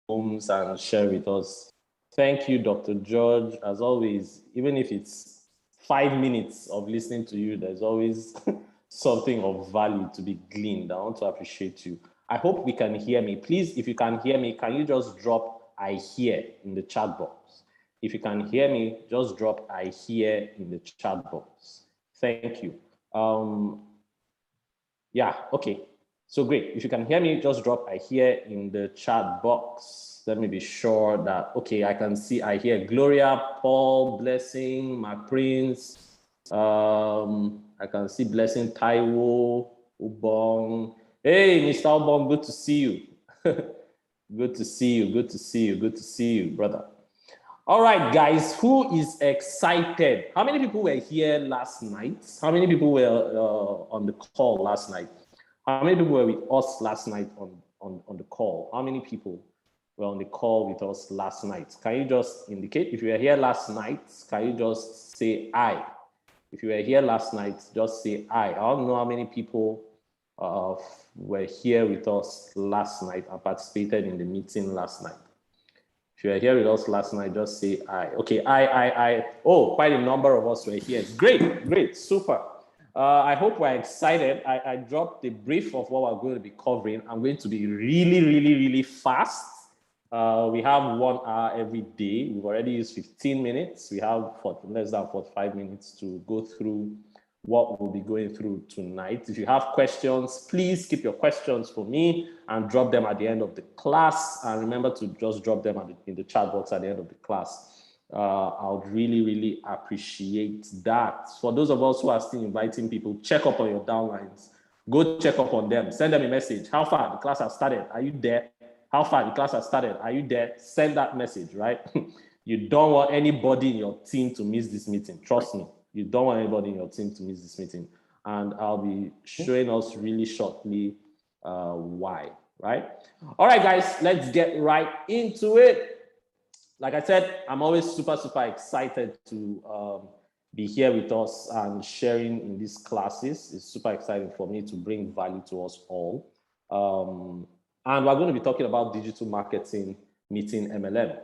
homes and share with us. Thank you, Dr. George. As always, even if it's 5 minutes of listening to you, there's always something of value to be gleaned. I want to appreciate you. I hope we can hear me. Please, if you can hear me, can you just drop I hear in the chat box? If you can hear me, just drop I hear in the chat box. Thank you. Yeah, okay. So great. If you can hear me, just drop I hear in the chat box. Let me be sure that, okay, I can see I hear Gloria, Paul, Blessing, Mark Prince. I can see Blessing, Taiwo, Ubong. Hey, Mr. Ubong, good to see you. Good to see you, good to see you, good to see you, brother. All right, guys, who is excited? How many people were here last night? How many people were on the call last night? How many people were with us last night on the call? How many people were on the call with us last night? Can you just indicate? If you were here last night, can you just say I? If you were here last night, just say I. I don't know how many people were here with us last night and participated in the meeting last night. If you were here with us last night, just say I. Okay, I. Oh, quite a number of us were here. Great, great, super. I hope we're excited. I dropped the brief of what we're going to be covering. I'm going to be really fast. We have 1 hour every day. We've already used 15 minutes. We have less than 45 minutes to go through what we'll be going through tonight. If you have questions, please keep your questions for me and drop them at the end of the class. And remember to just drop them in the chat box at the end of the class. I would really appreciate that. For those of us who are still inviting people, check up on your downlines. Go check up on them. Send them a message. How far the class has started? Are you there? How far the class has started? Are you there? Send that message, right? You don't want anybody in your team to miss this meeting. Trust me. You don't want anybody in your team to miss this meeting. And I'll be showing us really shortly why, right? All right, guys, let's get right into it. Like I said, I'm always super excited to be here with us and sharing in these classes. It's super exciting for me to bring value to us all. And we're going to be talking about digital marketing meeting MLM.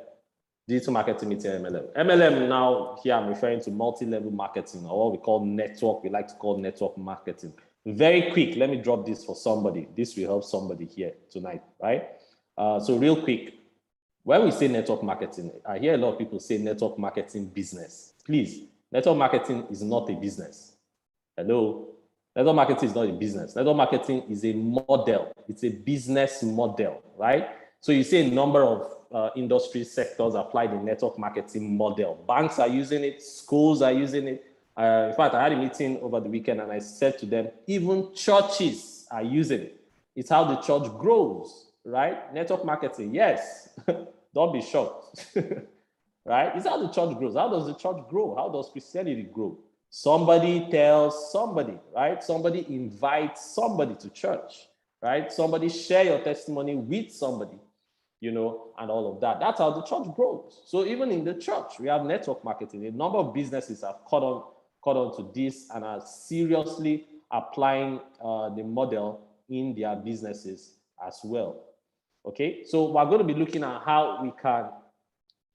Digital marketing meeting MLM. MLM now, here I'm referring to multi-level marketing, or what we call network. We like to call network marketing. Very quick, let me drop this for somebody. This will help somebody here tonight, right? So real quick, when we say network marketing, I hear a lot of people say network marketing business. Please, network marketing is not a business. Hello? Network marketing is not a business. Network marketing is a model. It's a business model, right? So you see a number of industry sectors apply the network marketing model. Banks are using it. Schools are using it. In fact, I had a meeting over the weekend and I said to them, even churches are using it. It's how the church grows, right? Network marketing, yes. Don't be shocked, right? It's how the church grows. How does the church grow? How does Christianity grow? Somebody tells somebody, right? Somebody invites somebody to church, right? Somebody share your testimony with somebody, you know, and all of that. That's how the church grows. So even in the church, we have network marketing. A number of businesses have caught on to this and are seriously applying the model in their businesses as well. Okay, so we're going to be looking at how we can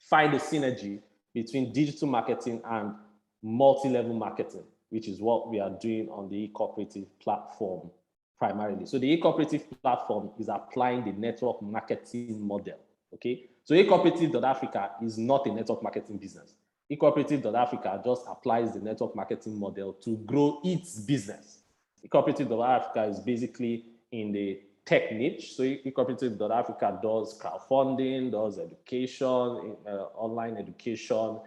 find a synergy between digital marketing and multi-level marketing, which is what we are doing on the e-cooperative platform primarily. So the e-cooperative platform is applying the network marketing model, okay? So e-cooperative.africa is not a network marketing business. E-cooperative.africa just applies the network marketing model to grow its business. E-cooperative.africa is basically in the tech niche. So e-cooperative.africa does crowdfunding, does education, online education.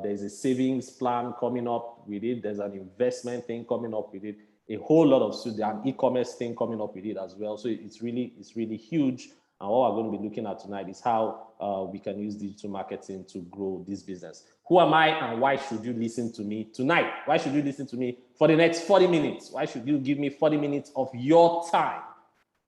There's a savings plan coming up with it. There's an investment thing coming up with it. A whole lot of an e-commerce thing coming up with it as well. So it's really huge. And what we're going to be looking at tonight is how we can use digital marketing to grow this business. Who am I and why should you listen to me tonight? Why should you listen to me for the next 40 minutes? Why should you give me 40 minutes of your time?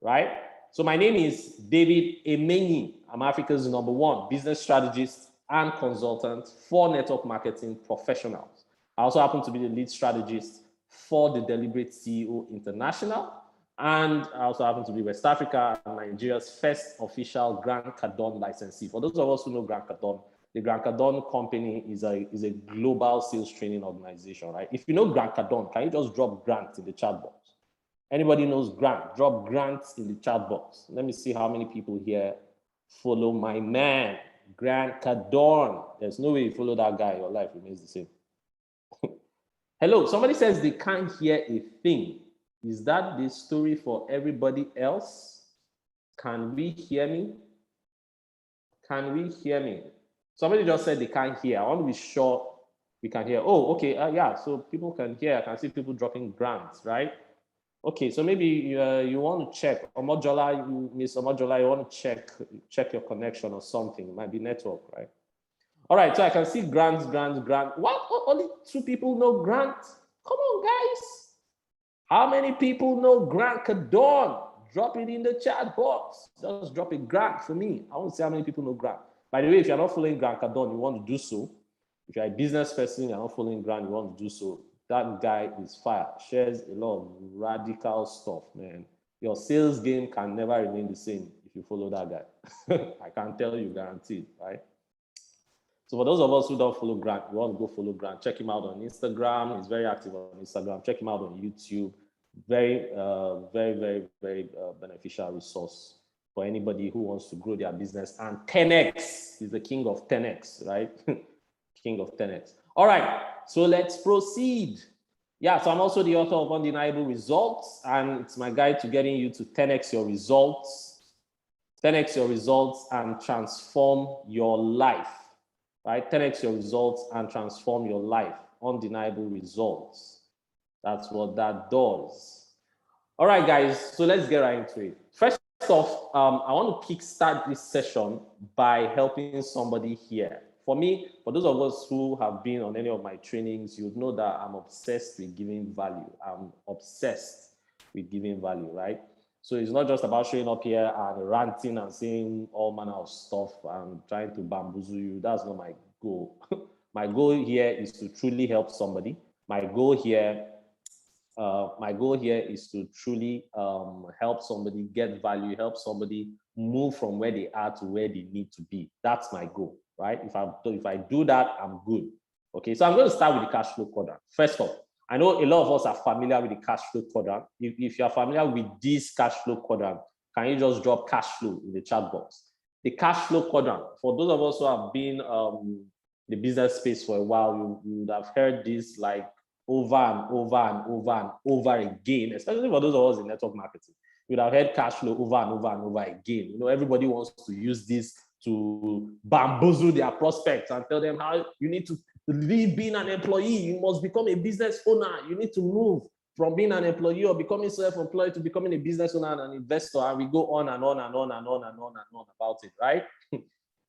Right? So my name is David Emenyi. I'm Africa's #1 business strategist and consultant for network marketing professionals. I also happen to be the lead strategist for the Deliberate CEO International. And I also happen to be West Africa and Nigeria's first official Grant Cardone licensee. For those of us who know Grant Cardone, the Grant Cardone company is a global sales training organization, right? If you know Grant Cardone, can you just drop Grant in the chat box? Anybody knows Grant? Drop Grant in the chat box. Let me see how many people here follow my man, Grant Cardone. There's no way you follow that guy, your life remains the same. Hello, somebody says they can't hear a thing. Is that the story for everybody else? Can we hear me? Can we hear me? Somebody just said they can't hear. I want to be sure we can hear. Oh, okay. Yeah, so people can hear. I can see people dropping grants, right? Okay, so maybe you want to check. Miss Omojola, you want to check your connection or something. It might be network, right? All right, so I can see grants. What? Only 2 people know Grant? Come on, guys. How many people know Grant Cardone? Drop it in the chat box. Just drop a Grant for me. I want to see how many people know Grant. By the way, if you're not following Grant Cardone, you want to do so. If you're a business person, you're not following Grant, you want to do so. That guy is fire. Shares a lot of radical stuff, man. Your sales game can never remain the same if you follow that guy. I can tell you, guaranteed, right? So for those of us who don't follow Grant, you want to go follow Grant, check him out on Instagram. He's very active on Instagram. Check him out on YouTube. Very beneficial resource for anybody who wants to grow their business. And 10x, he's the king of 10x, right? King of 10x. All right, so let's proceed. Yeah, so I'm also the author of Undeniable Results, and it's my guide to getting you to 10x your results, 10x your results and transform your life, right? 10x your results and transform your life. Undeniable results. That's what that does. All right, guys, so let's get right into it. First off, I want to kickstart this session by helping somebody here. For me, for those of us who have been on any of my trainings, you would know that I'm obsessed with giving value. I'm obsessed with giving value, right? So it's not just about showing up here and ranting and saying all manner of stuff and trying to bamboozle you. That's not my goal. My goal here is to truly help somebody. My goal here is to truly help somebody get value, help somebody move from where they are to where they need to be. That's my goal, right? If I do that, I'm good. Okay, so I'm going to start with the cash flow quadrant. First off, I know a lot of us are familiar with the cash flow quadrant. If you're familiar with this cash flow quadrant, can you just drop cash flow in the chat box? The cash flow quadrant, for those of us who have been in the business space for a while, you would have heard this like over and over again, especially for those of us in network marketing. You would have heard cash flow over and over again. You know, everybody wants to use this to bamboozle their prospects and tell them how you need to leave being an employee. You must become a business owner. You need to move from being an employee or becoming self-employed to becoming a business owner and an investor. And we go on and on about it, right?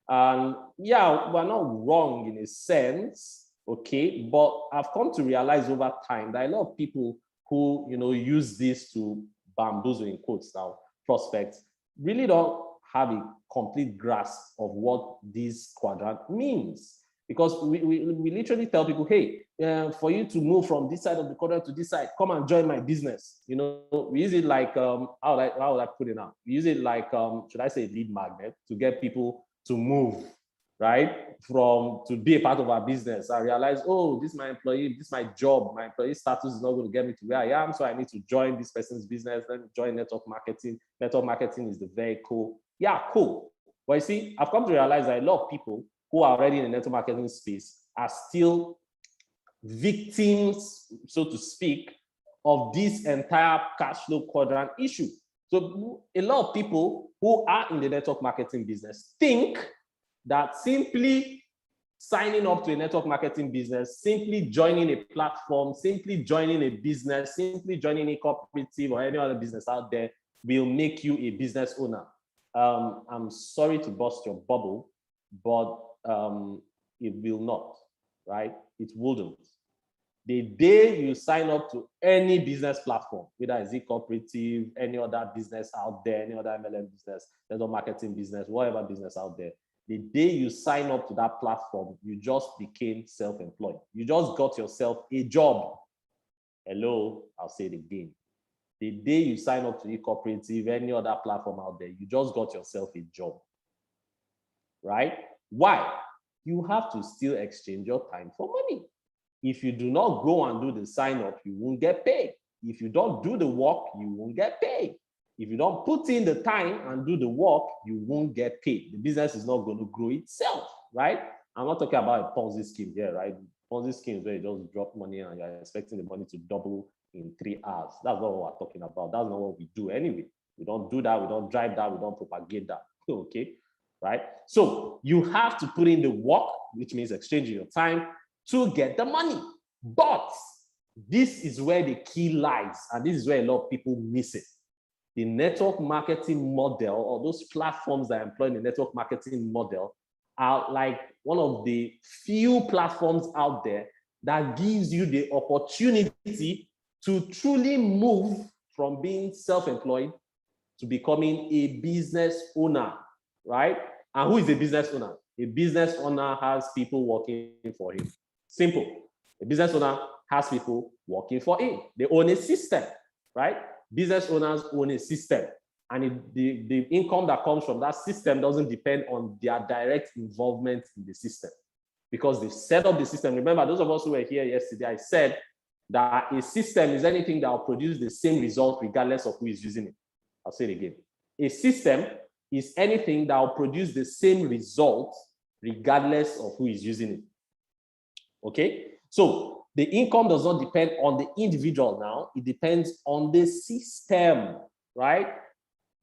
And yeah, we're not wrong in a sense, okay, but I've come to realize over time that a lot of people who, you know, use this to bamboozle, in quotes now, prospects, really don't have a complete grasp of what this quadrant means. Because we literally tell people, hey, for you to move from this side of the quadrant to this side, come and join my business. You know, we use it like, how would I put it now? We use it like, should I say lead magnet to get people to move, right? To be a part of our business. I realize, oh, this is my employee, this is my job. My employee status is not going to get me to where I am. So I need to join this person's business, then join network marketing. Network marketing is the vehicle. Yeah, cool. But you see, I've come to realize that a lot of people who are already in the network marketing space are still victims, so to speak, of this entire cash flow quadrant issue. So a lot of people who are in the network marketing business think that simply signing up to a network marketing business, simply joining a platform, simply joining a business, simply joining a cooperative or any other business out there will make you a business owner. I'm sorry to burst your bubble, but it will not, right? It wouldn't. The day you sign up to any business platform, whether it's a cooperative, any other business out there, any other MLM business, network marketing business, whatever business out there, the day you sign up to that platform, you just became self-employed. You just got yourself a job. Hello, I'll say it again. The day you sign up to eCooperative, any other platform out there, you just got yourself a job, right? Why? You have to still exchange your time for money. If you do not go and do the sign up, you won't get paid. If you don't do the work, you won't get paid. If you don't put in the time and do the work, you won't get paid. The business is not going to grow itself, right? I'm not talking about a Ponzi scheme here, right? Ponzi schemes where you just drop money and you're expecting the money to double in 3 hours. That's not what we're talking about. That's not what we do anyway. We don't do that. We don't drive that. We don't propagate that. Okay, right? So you have to put in the work, which means exchanging your time to get the money. But this is where the key lies, and this is where a lot of people miss it. The network marketing model, or those platforms that employ the network marketing model, are like one of the few platforms out there that gives you the opportunity to truly move from being self-employed to becoming a business owner, right? And who is a business owner? A business owner has people working for him. Simple. A business owner has people working for him. They own a system, right? Business owners own a system. And the income that comes from that system doesn't depend on their direct involvement in the system, because they've set up the system. Remember, those of us who were here yesterday, I said that a system is anything that will produce the same result regardless of who is using it. I'll say it again. A system is anything that will produce the same result regardless of who is using it. Okay? So the income does not depend on the individual now. It depends on the system, right?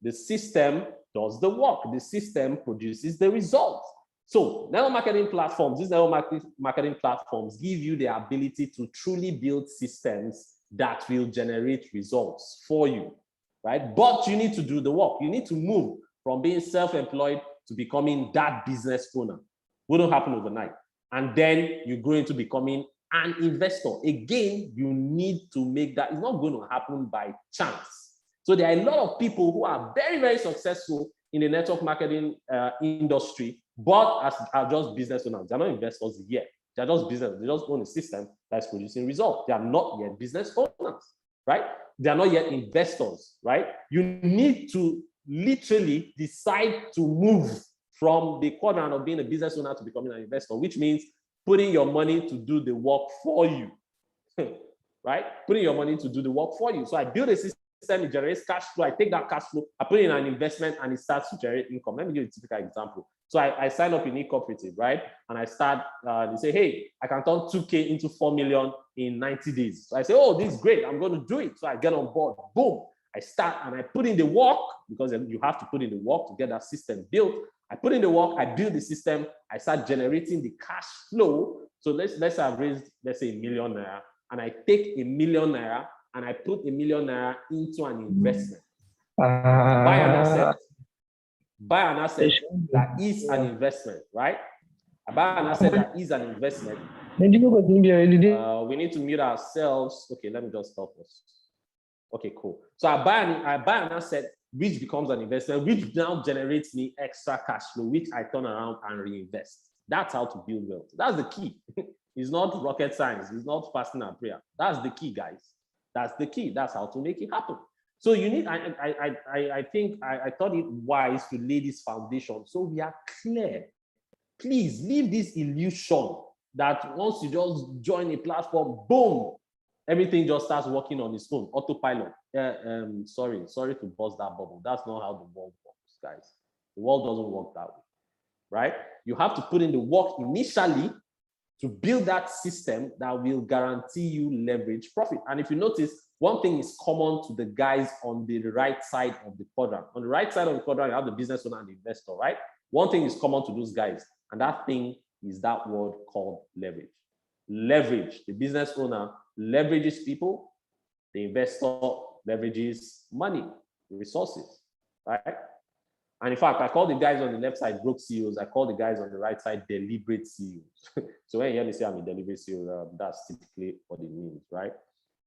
The system does the work. The system produces the results. So network marketing platforms, these network marketing platforms give you the ability to truly build systems that will generate results for you, right? But you need to do the work. You need to move from being self-employed to becoming that business owner. Wouldn't happen overnight. And then you go into becoming an investor. Again, you need to make that. It's not going to happen by chance. So there are a lot of people who are very, very successful in the network marketing industry, but are just business owners. They're not investors yet. They're just business. They just own a system that's producing results. They are not yet business owners, right? They are not yet investors, right? You need to literally decide to move from the quadrant of being a business owner to becoming an investor, which means putting your money to do the work for you, right? Putting your money to do the work for you. So I build a system, it generates cash flow. I take that cash flow, I put it in an investment, and it starts to generate income. Let me give you a typical example. So I sign up in eCooperative, right? And I start, they say, hey, I can turn 2K into 4 million in 90 days. So I say, oh, this is great. I'm going to do it. So I get on board. Boom. I start and I put in the work, because you have to put in the work to get that system built. I put in the work, I build the system, I start generating the cash flow. So let's have raised, let's say, #1 million, and I take #1 million and I put #1 million into an investment. Buy an asset. Buy an asset that is an investment, right? I buy an asset that is an investment. We need to mute ourselves. Okay, let me just help us. Okay, cool. So I buy an asset which becomes an investment, which now generates me extra cash flow, which I turn around and reinvest. That's how to build wealth. That's the key. It's not rocket science. It's not fasting and prayer. That's the key, guys. That's the key. That's how to make it happen. So you need, I think I thought it wise to lay this foundation so we are clear. Please leave this illusion that once you just join a platform, boom, everything just starts working on its own, autopilot. Sorry to bust that bubble. That's not how the world works, guys. The world doesn't work that way, right? You have to put in the work initially to build that system that will guarantee you leverage profit. And if you notice, one thing is common to the guys on the right side of the quadrant. On the right side of the quadrant, you have the business owner and the investor, right? One thing is common to those guys, and that thing is that word called leverage. Leverage. The business owner leverages people. The investor leverages money, resources, right? And in fact, I call the guys on the left side broke CEOs. I call the guys on the right side deliberate CEOs. So when you hear me say I'm a deliberate CEO, that's typically what it means, right?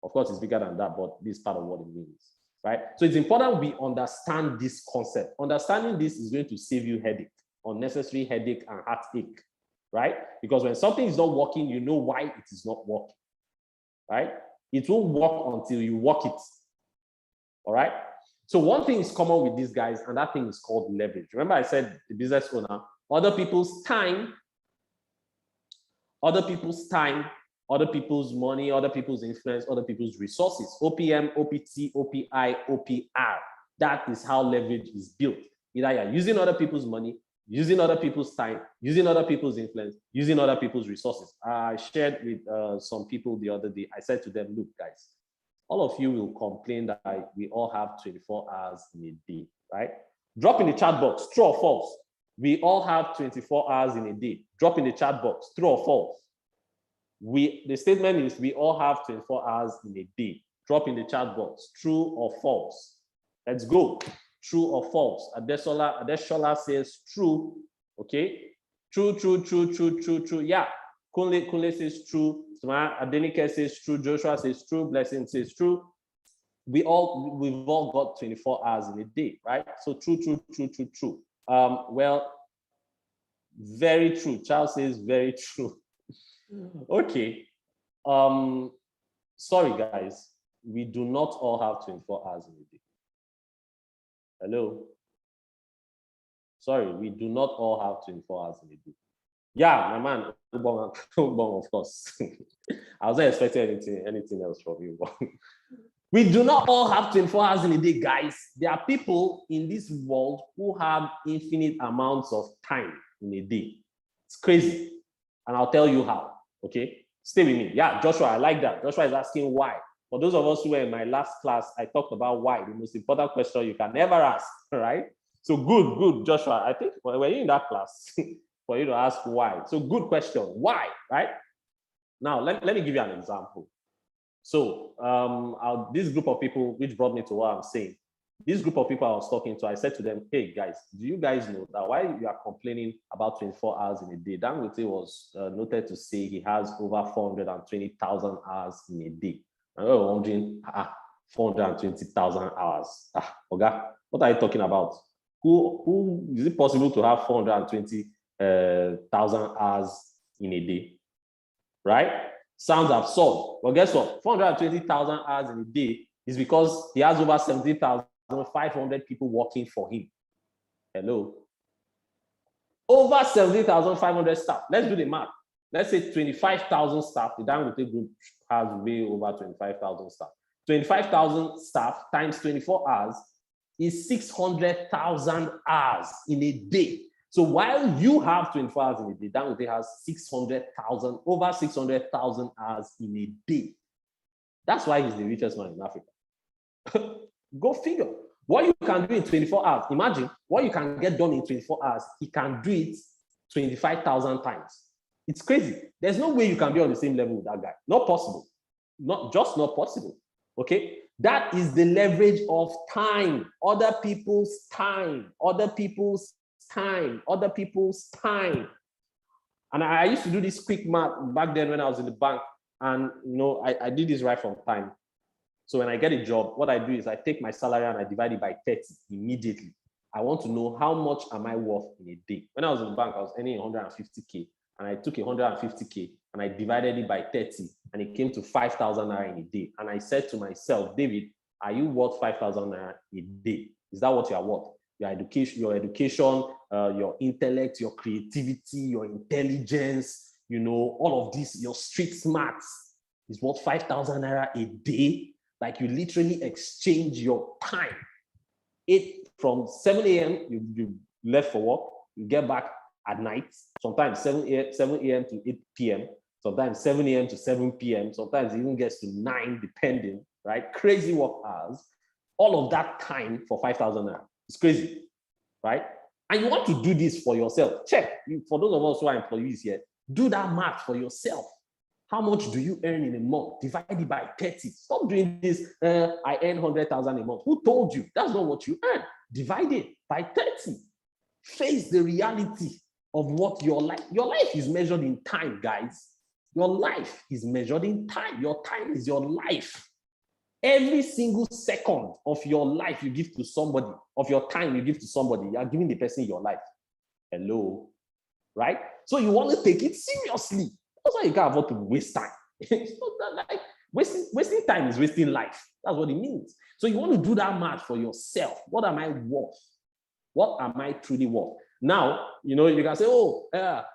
Of course, it's bigger than that, but this is part of what it means, right? So it's important we understand this concept. Understanding this is going to save you headache, unnecessary headache and heartache, right? Because when something is not working, you know why it is not working, right? It won't work until you work it. All right. So one thing is common with these guys, and that thing is called leverage. Remember I said the business owner, other people's time, other people's money, other people's influence, other people's resources. OPM, OPT, OPI, OPR. That is how leverage is built. Either you're using other people's money, using other people's time, using other people's influence, using other people's resources. I shared with some people the other day. I said to them, look, guys, all of you will complain that we all have 24 hours in a day, right? Drop in the chat box, true or false. We all have 24 hours in a day. Drop in the chat box, true or false. The statement is we all have 24 hours in a day. Drop in the chat box, true or false. Let's go. True or false? Adeshola says true. Okay. True. Yeah. Kunle says true. Adenike says true. Joshua says true. Blessing says true. We've all got 24 hours in a day, right? So true. Well, very true. Charles says very true. Okay. Sorry, guys. We do not all have 24 hours in a day. Hello? Sorry, we do not all have 24 hours in a day. Yeah, my man, of course. I wasn't expecting anything else from you. We do not all have 24 hours in a day, guys. There are people in this world who have infinite amounts of time in a day. It's crazy. And I'll tell you how, okay? Stay with me. Yeah, Joshua, I like that. Joshua is asking why. For those of us who were in my last class, I talked about why, the most important question you can never ask, right? So good, Joshua. I think were you in that class for you to ask why? So good question, why, right? Now, let me give you an example. So this group of people, which brought me to what I'm saying, this group of people I was talking to, I said to them, hey guys, do you guys know that while you are complaining about 24 hours in a day, Dangote was noted to say he has over 420,000 hours in a day. And we were wondering, 420,000 hours. Okay, what are you talking about? Who is it possible to have 420,000 hours in a day? Right? Sounds absurd. Well, guess what? 420,000 hours in a day is because he has over 70,500 people working for him. Hello? Over 70,500 staff. Let's do the math. Let's say 25,000 staff. The Dangote Group has way over 25,000 staff. 25,000 staff times 24 hours is 600,000 hours in a day. So while you have 24 hours in a day, Dangote has over 600,000 hours in a day. That's why he's the richest man in Africa. Go figure. What you can do in 24 hours, imagine what you can get done in 24 hours, he can do it 25,000 times. It's crazy. There's no way you can be on the same level with that guy. Not possible. Not possible. Okay? That is the leverage of time. Other people's time. And I used to do this quick math back then when I was in the bank. And I did this right from time. So when I get a job, what I do is I take my salary and I divide it by 30 immediately. I want to know how much am I worth in a day. When I was in the bank, I was earning 150K, and I took 150K and I divided it by 30, and it came to 5,000 naira in a day. And I said to myself, David, are you worth 5,000 naira a day? Is that what you are worth? Your education, your intellect, your creativity, your intelligence, all of this, your street smarts is worth 5,000 naira a day. Like you literally exchange your time. From 7 a.m., you left for work, you get back at night, sometimes 7 a.m. to 8 p.m., sometimes 7 a.m. to 7 p.m., sometimes it even gets to 9, depending, right? Crazy work hours. All of that time for 5,000 naira. It's crazy, right? And you want to do this for yourself. Check. For those of us who are employees here, do that math for yourself. How much do you earn in a month? Divide it by 30. Stop doing this. I earn 100,000 a month. Who told you? That's not what you earn. Divide it by 30. Face the reality of what your life is measured in time, guys. Your life is measured in time. Your time is your life. Every single second of your life you give to somebody, of your time you give to somebody, you are giving the person your life. Hello, right? So you want to take it seriously. That's why you can't afford to waste time. It's not that like wasting time is wasting life. That's what it means. So you want to do that math for yourself. What am I worth? What am I truly worth? Now, you can say, oh,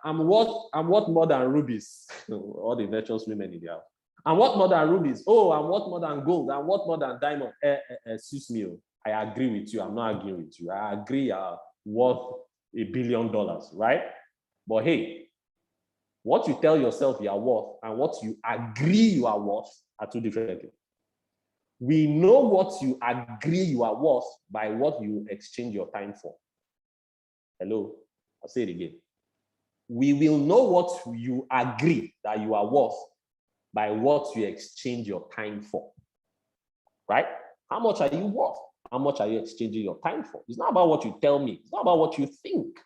I'm worth more than rubies. All the virtuous women in the house. I'm worth more than rubies. Oh, I'm worth more than gold. I'm worth more than diamond. Excuse me. I agree with you. I'm not arguing with you. I agree you're worth $1 billion, right? But hey, what you tell yourself you are worth and what you agree you are worth are two different things. We know what you agree you are worth by what you exchange your time for. Hello, I'll say it again. We will know what you agree that you are worth by what you exchange your time for, right? How much are you worth? How much are you exchanging your time for? It's not about what you tell me. It's not about what you think,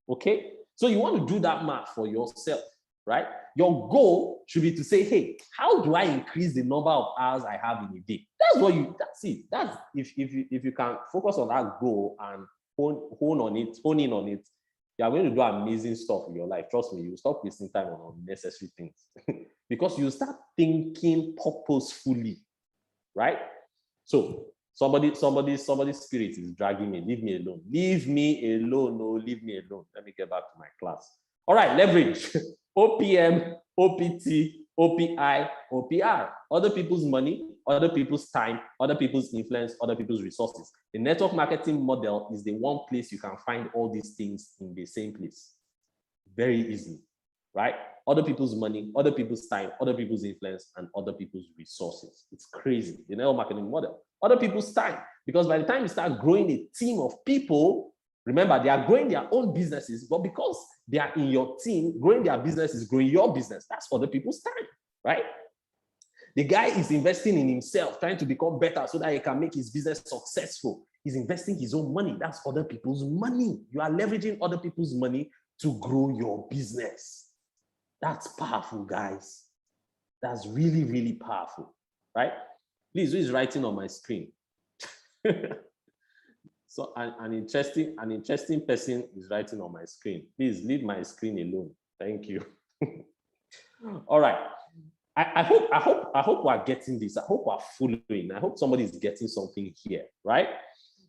okay? So you want to do that math for yourself, right? Your goal should be to say, hey, how do I increase the number of hours I have in a day? That's it. That's if you can focus on that goal and hone in on it, you are going to do amazing stuff in your life. Trust me, you stop wasting time on unnecessary things because you start thinking purposefully, right? So somebody's spirit is dragging me. Leave me alone. Leave me alone. No, leave me alone. Let me get back to my class. All right, leverage. OPM, OPT, OPI, OPR. Other people's money, other people's time, other people's influence, other people's resources. The network marketing model is the one place you can find all these things in the same place. Very easy, right? Other people's money, other people's time, other people's influence, and other people's resources. It's crazy. The network marketing model. Other people's time. Because by the time you start growing a team of people, remember, they are growing their own businesses, but because they are in your team, growing their business is growing your business. That's other people's time, right? The guy is investing in himself, trying to become better so that he can make his business successful. He's investing his own money. That's other people's money. You are leveraging other people's money to grow your business. That's powerful, guys. That's really, really powerful, right? Please, who is writing on my screen? So an interesting person is writing on my screen. Please leave my screen alone. Thank you. All right. I hope we're getting this. I hope we're following. I hope somebody is getting something here, right?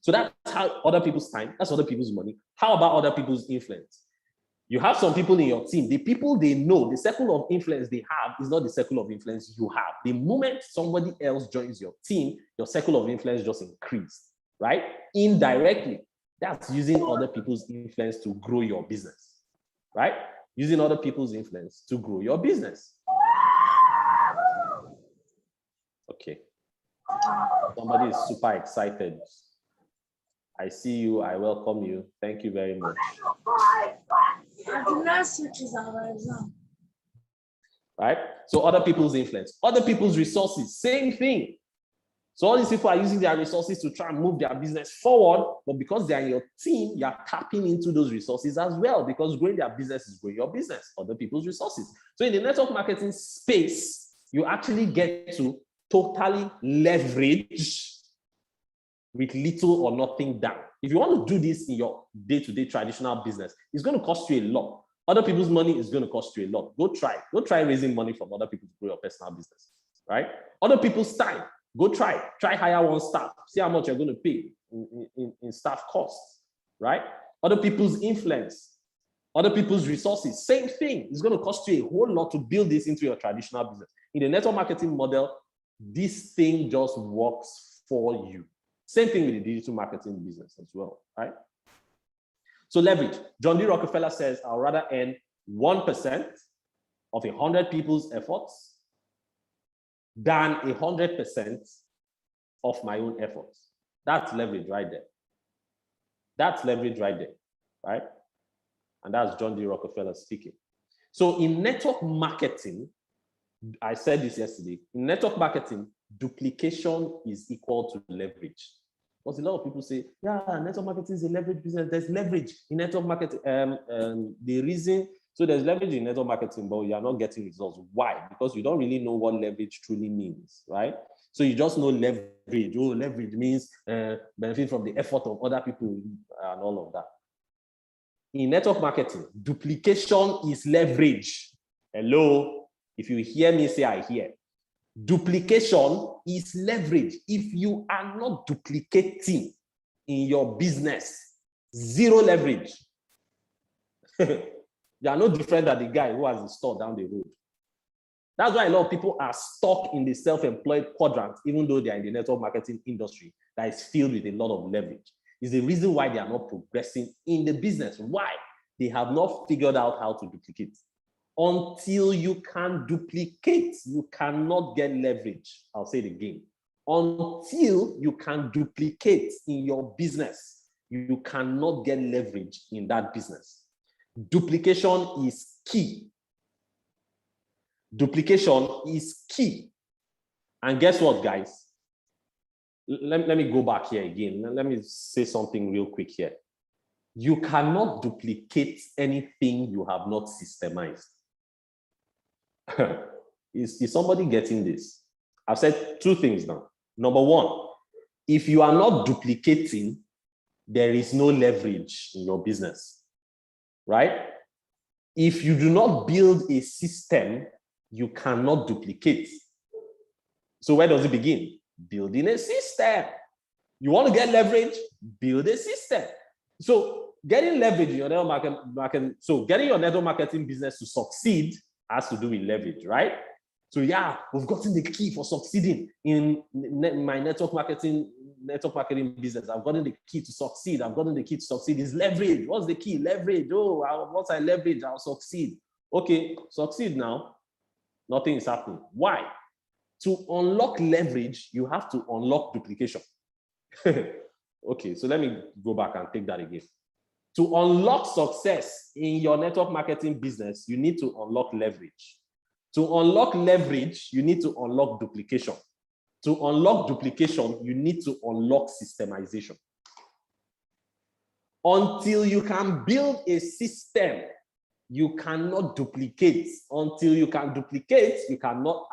So that's how other people's time, that's other people's money. How about other people's influence? You have some people in your team, the people they know, the circle of influence they have is not the circle of influence you have. The moment somebody else joins your team, your circle of influence just increased, right? Indirectly, that's using other people's influence to grow your business, right? Using other people's influence to grow your business. Okay. Somebody is super excited. I see you. I welcome you. Thank you very much. Right? So other people's influence, other people's resources, same thing. So all these people are using their resources to try and move their business forward, but because they are in your team, you're tapping into those resources as well, because growing their business is growing your business, other people's resources. So in the network marketing space, you actually get to totally leverage with little or nothing down. If you want to do this in your day-to-day traditional business, it's going to cost you a lot. Other people's money is going to cost you a lot. Go try raising money from other people to grow your personal business, right? Other people's time, go try hire one staff, see how much you're going to pay in staff costs, right? Other people's influence, other people's resources, same thing. It's going to cost you a whole lot to build this into your traditional business. In the network marketing model, this thing just works for you. Same thing with the digital marketing business as well, right? So leverage. John D. Rockefeller says, I'll rather earn 1% of 100 people's efforts than 100% of my own efforts. That's leverage right there. That's leverage right there, right? And that's John D. Rockefeller speaking. So in network marketing, I said this yesterday, in network marketing, duplication is equal to leverage. Because a lot of people say, yeah, network marketing is a leverage business. There's leverage in network marketing. The reason, so there's leverage in network marketing, but you are not getting results. Why? Because you don't really know what leverage truly means, right? So you just know leverage. Oh, leverage means benefit from the effort of other people and all of that. In network marketing, duplication is leverage. Hello? If you hear me say I hear. Duplication is leverage. If you are not duplicating in your business, zero leverage. You are no different than the guy who has a store down the road. That's why a lot of people are stuck in the self-employed quadrant, even though they are in the network marketing industry that is filled with a lot of leverage. It's the reason why they are not progressing in the business. Why? They have not figured out how to duplicate. Until you can duplicate, you cannot get leverage. I'll say it again. Until you can duplicate in your business, you cannot get leverage in that business. Duplication is key. Duplication is key. And guess what, guys? Let me go back here again. Let me say something real quick here. You cannot duplicate anything you have not systemized. Is somebody getting this? I've said two things now. Number one, if you are not duplicating, there is no leverage in your business, right? If you do not build a system, you cannot duplicate. So where does it begin? Building a system. You want to get leverage? Build a system. So getting leverage in your network marketing, so getting your network marketing business to succeed has to do with leverage, right? So yeah, we've gotten the key for succeeding in my network marketing business. I've gotten the key to succeed. I've gotten the key to succeed is leverage. What's the key? Leverage. Oh, once I leverage, I'll succeed. Okay, succeed now. Nothing is happening. Why? To unlock leverage, you have to unlock duplication. Okay, so let me go back and take that again. To unlock success in your network marketing business, you need to unlock leverage. To unlock leverage, you need to unlock duplication. To unlock duplication, you need to unlock systemization. Until you can build a system, you cannot duplicate. Until you can duplicate, you cannot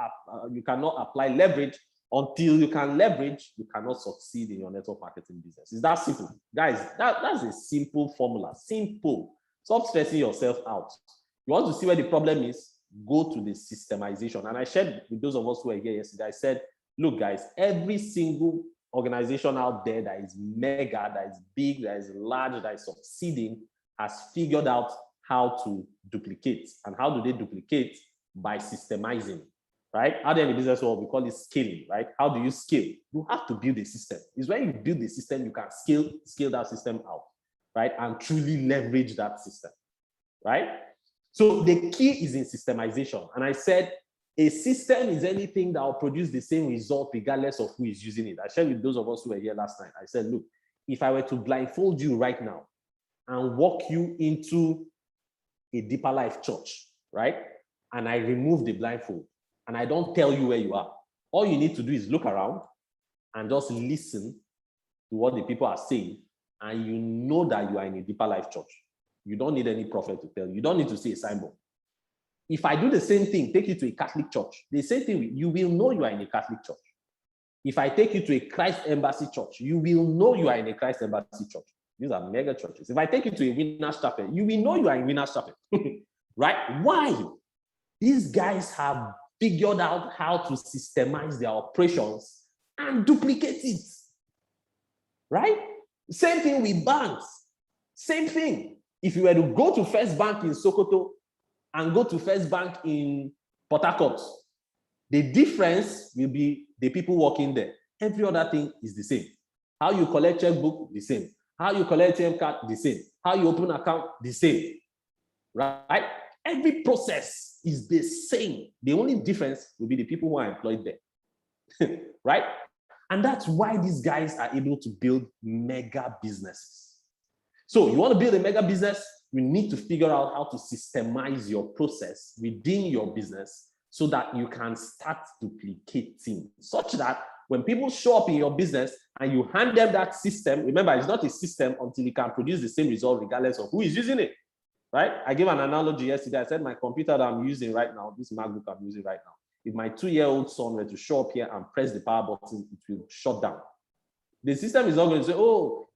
apply leverage. Until you can leverage, you cannot succeed in your network marketing business. It's that simple. Guys, that's a simple formula. Simple. Stop stressing yourself out. You want to see where the problem is? Go to the systemization. And I shared with those of us who were here yesterday, I said, look, guys, every single organization out there that is mega, that is big, that is large, that is succeeding, has figured out how to duplicate. And how do they duplicate? By systemizing, right? Out there in the business world, we call it scaling, right? How do you scale? You have to build a system. It's when you build the system, you can scale that system out, right? And truly leverage that system, right? So the key is in systemization. And I said, a system is anything that will produce the same result regardless of who is using it. I shared with those of us who were here last night. I said, look, if I were to blindfold you right now and walk you into a Deeper Life church, right? And I remove the blindfold and I don't tell you where you are. All you need to do is look around and just listen to what the people are saying, and you know that you are in a Deeper Life church. You don't need any prophet to tell you. You don't need to see a signboard. If I do the same thing, take you to a Catholic church, the same thing, you will know you are in a Catholic church. If I take you to a Christ Embassy church, you will know you are in a Christ Embassy church. These are mega churches. If I take you to a Winners Chapel, you will know you are in Winners Chapel. Right? Why? These guys have figured out how to systemize their operations and duplicate it. Right? Same thing with banks. Same thing. If you were to go to First Bank in Sokoto and go to First Bank in Port Harcourt, the difference will be the people working there. Every other thing is the same. How you collect checkbook, the same. How you collect ATM card, the same. How you open account, the same. Right? Every process is the same. The only difference will be the people who are employed there. Right? And that's why these guys are able to build mega businesses. So you want to build a mega business, you need to figure out how to systemize your process within your business so that you can start duplicating, such that when people show up in your business and you hand them that system, remember, it's not a system until it can produce the same result regardless of who is using it, right? I gave an analogy yesterday. I said my computer that I'm using right now, this MacBook I'm using right now, if my 2-year-old son were to show up here and press the power button, it will shut down. The system is not going to say, oh,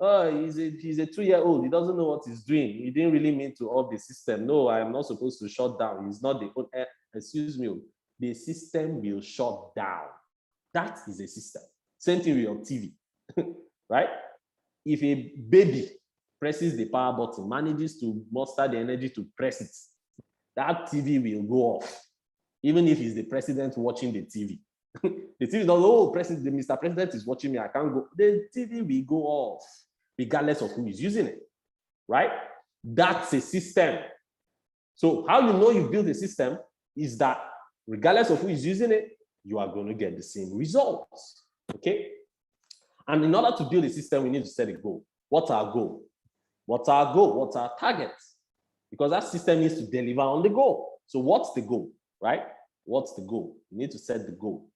he's a 2-year-old. He doesn't know what he's doing. He didn't really mean to off the system. No, I am not supposed to shut down. He's not the excuse me. the system will shut down. That is a system. Same thing with your TV, right? If a baby presses the power button, manages to muster the energy to press it, that TV will go off, even if it's the president watching the TV. The TV does, oh, president, Mr. President is watching me, I can't go. The TV will go off, regardless of who is using it, right? That's a system. So how you know you've built a system is that regardless of who is using it, you are going to get the same results, okay? And in order to build a system, we need to set a goal. What's our goal? What's our goal? What's our target? Because that system needs to deliver on the goal. So what's the goal, right? What's the goal? You need to set the goal,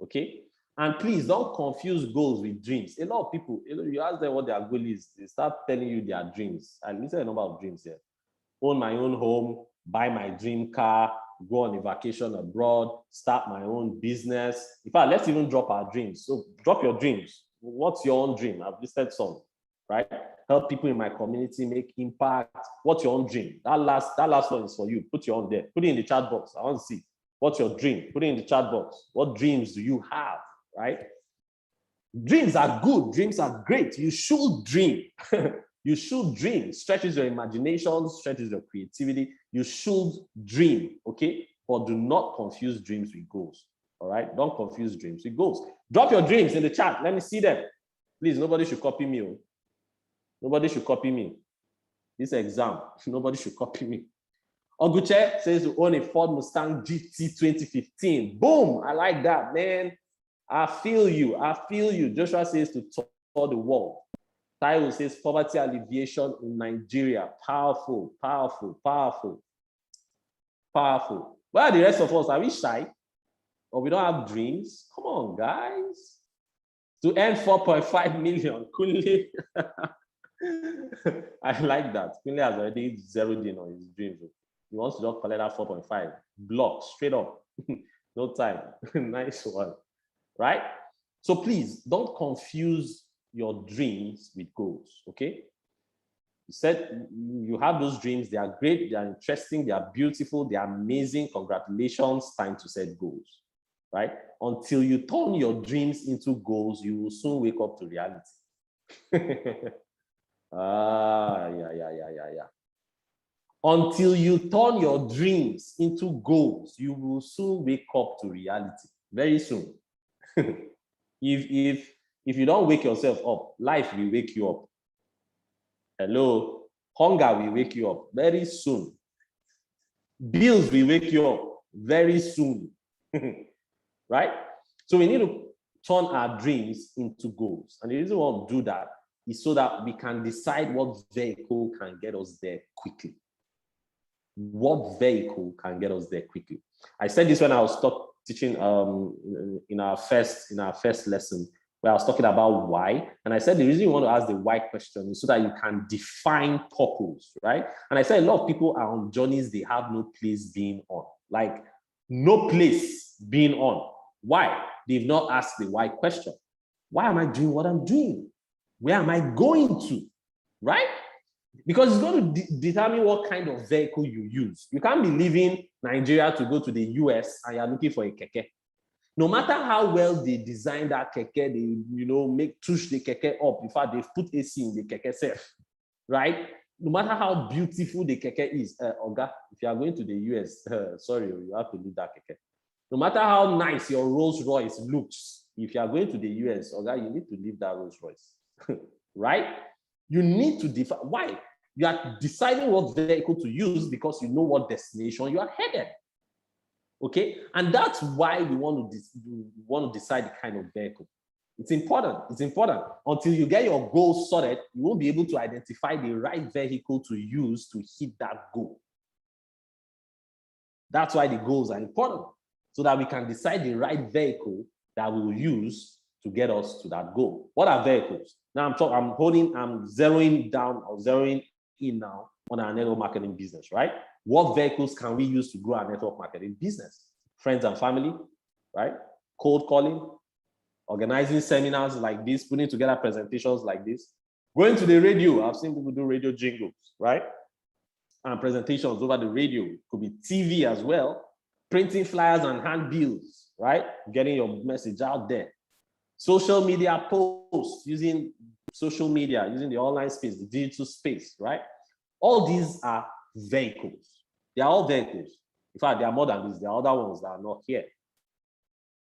okay? And please don't confuse goals with dreams. A lot of people, you ask them what their goal is, they start telling you their dreams. I listed a number of dreams here. Own my own home, buy my dream car, go on a vacation abroad, start my own business. In fact, let's even drop our dreams. So drop your dreams. What's your own dream? I've listed some, right? Help people in my community, make impact. What's your own dream? That last one is for you. Put your own there. Put it in the chat box. I want to see. What's your dream? Put it in the chat box. What dreams do you have, right? Dreams are good. Dreams are great. You should dream. You should dream. It stretches your imagination, stretches your creativity. You should dream, okay? But do not confuse dreams with goals, all right? Don't confuse dreams with goals. Drop your dreams in the chat. Let me see them. Please, nobody should copy me. Oh. Nobody should copy me. This exam, nobody should copy me. Oguche says to own a Ford Mustang GT 2015. Boom, I like that, man. I feel you. I feel you. Joshua says to tour the world. Taiwo says poverty alleviation in Nigeria. Powerful, powerful, powerful, powerful. Where are the rest of us? Are we shy? Or we don't have dreams? Come on, guys. To earn 4.5 million. Kunle. I like that. Kunle has already zeroed in on his dreams. He wants to just collect that 4.5. Block, straight up. No time. Nice one. Right? So please, don't confuse your dreams with goals, okay? You said you have those dreams. They are great. They are interesting. They are beautiful. They are amazing. Congratulations. Time to set goals, right? Until you turn your dreams into goals, you will soon wake up to reality. Yeah. Until you turn your dreams into goals, you will soon wake up to reality. Very soon. If you don't wake yourself up, life will wake you up. Hello? Hunger will wake you up very soon. Bills will wake you up very soon. Right? So we need to turn our dreams into goals. And the reason we want to do that is so that we can decide what vehicle can get us there quickly. What vehicle can get us there quickly? I said this when I was teaching in our first lesson, where I was talking about why. And I said the reason you want to ask the why question is so that you can define purpose, right? And I said a lot of people are on journeys they have no place being on. Like, no place being on. Why? They've not asked the why question. Why am I doing what I'm doing? Where am I going to? Right? Because it's going to determine what kind of vehicle you use. You can't be leaving Nigeria to go to the US and you're looking for a keke. No matter how well they design that keke, they push the keke up. In fact, they've put AC in the keke self, right? No matter how beautiful the keke is, Oga, if you are going to the US, sorry, you have to leave that keke. No matter how nice your Rolls Royce looks, if you are going to the US, Oga, you need to leave that Rolls Royce, right? You need to define why. You are deciding what vehicle to use because you know what destination you are headed. Okay, and that's why we want to decide the kind of vehicle. It's important. It's important. Until you get your goals sorted, you won't be able to identify the right vehicle to use to hit that goal. That's why the goals are important, so that we can decide the right vehicle that we will use to get us to that goal. What are vehicles? Now I'm zeroing down or zeroing in now on our network marketing business, right? What vehicles can we use to grow our network marketing business? Friends and family, right? Cold calling, organizing seminars like this, putting together presentations like this, going to the radio. I've seen people do radio jingles, right? And presentations over the radio. Could be TV as well. printing flyers and handbills, right? Getting your message out there. Social media posts, using social media, using the online space, the digital space, right? All these are vehicles. They are all vehicles. In fact, there are more than these. There are other ones that are not here.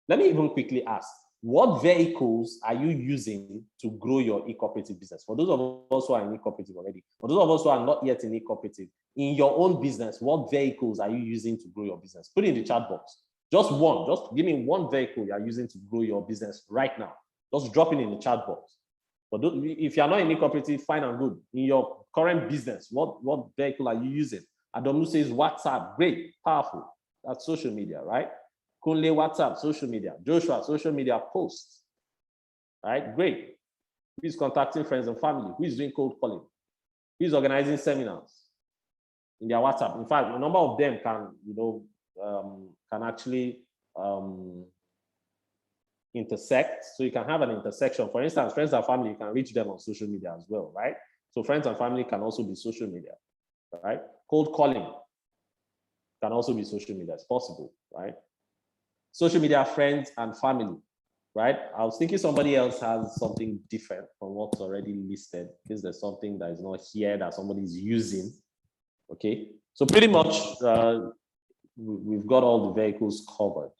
Let me even quickly ask, what vehicles are you using to grow your e-cooperative business? For those of us who are in e-cooperative already, for those of us who are not yet in e-cooperative, in your own business, what vehicles are you using to grow your business? Put it in the chat box. Just one. Just give me one vehicle you are using to grow your business right now. Just drop it in the chat box. But if you are not in e-cooperative, fine and good. In your current business, what vehicle are you using? Adamu says WhatsApp. Great, powerful. That's social media, right? Kunle, WhatsApp, social media. Joshua, social media posts. Right? Great. Who is contacting friends and family? Who is doing cold calling? Who is organizing seminars in their WhatsApp? In fact, a number of them can actually intersect. So you can have an intersection. For instance, friends and family, you can reach them on social media as well, right? So friends and family can also be social media, right? Cold calling can also be social media. It's possible, right? Social media, friends and family, right? I was thinking somebody else has something different from what's already listed. Because there's something that is not here that somebody's using, okay? So pretty much we've got all the vehicles covered,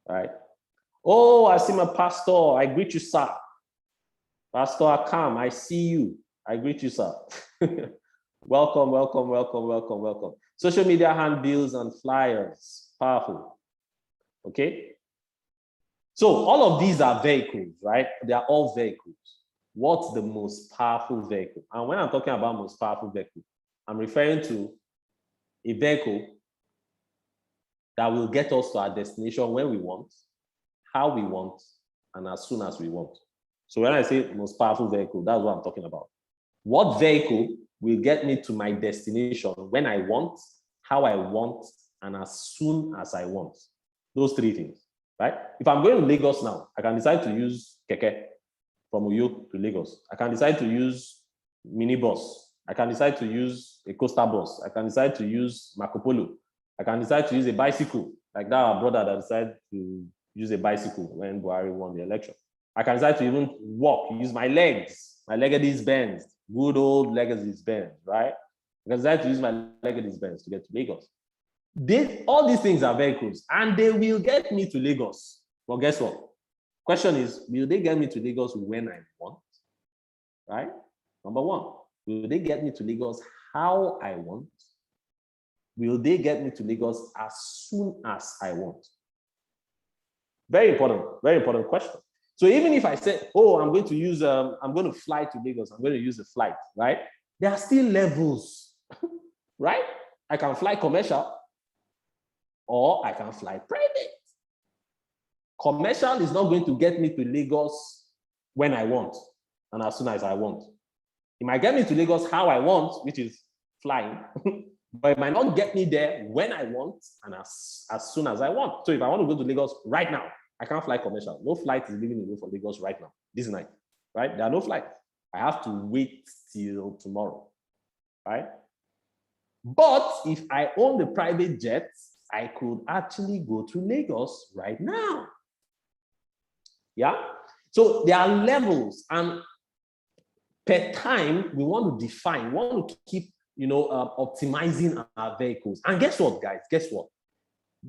right? Oh, I see my pastor. I greet you, sir. Pastor Akam, I see you. I greet you, sir. Welcome, welcome, welcome, welcome, welcome. Social media handbills and flyers. Powerful. Okay? So all of these are vehicles, right? They are all vehicles. What's the most powerful vehicle? And when I'm talking about most powerful vehicle, I'm referring to a vehicle that will get us to our destination when we want, how we want, and as soon as we want. So when I say most powerful vehicle, that's what I'm talking about. What vehicle will get me to my destination when I want, how I want, and as soon as I want? Those three things, right? If I'm going to Lagos now, I can decide to use Keke from Uyo to Lagos. I can decide to use minibus. I can decide to use a coaster bus. I can decide to use Marco Polo. I can decide to use a bicycle, like that our brother that decided to use a bicycle when Buhari won the election. I can decide to even walk, use my legs, my Legacy's Benz, good old Legacy's Benz, right? I can decide to use my Legacy's Benz to get to Lagos. All these things are vehicles, and they will get me to Lagos. But guess what? Question is, will they get me to Lagos when I want? Right? Number one, will they get me to Lagos how I want? Will they get me to Lagos as soon as I want? Very important question. So even if I say, oh, I'm going to fly to Lagos, I'm going to use a flight, right? There are still levels, right? I can fly commercial, or I can fly private. Commercial is not going to get me to Lagos when I want and as soon as I want. It might get me to Lagos how I want, which is flying, but it might not get me there when I want and as soon as I want. So if I want to go to Lagos right now, I can't fly commercial. No flight is leaving me for Lagos right now, this night, right? There are no flights. I have to wait till tomorrow, right? But if I own the private jet, I could actually go to Lagos right now. Yeah? So there are levels, and per time, we want to define, we want to keep, optimizing our vehicles. And guess what, guys? Guess what?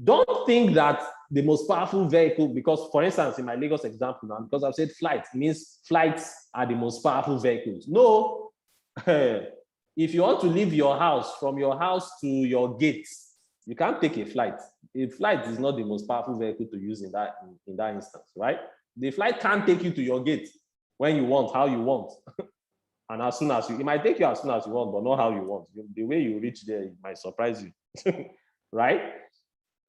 Don't think that the most powerful vehicle, because for instance, in my Lagos example now, because I've said flights, it means flights are the most powerful vehicles. No. If you want to leave your house, from your house to your gate, you can't take a flight. A flight is not the most powerful vehicle to use in that instance, right? The flight can't take you to your gate when you want, how you want. And as soon as it might take you as soon as you want, but not how you want. The way you reach there, it might surprise you, right?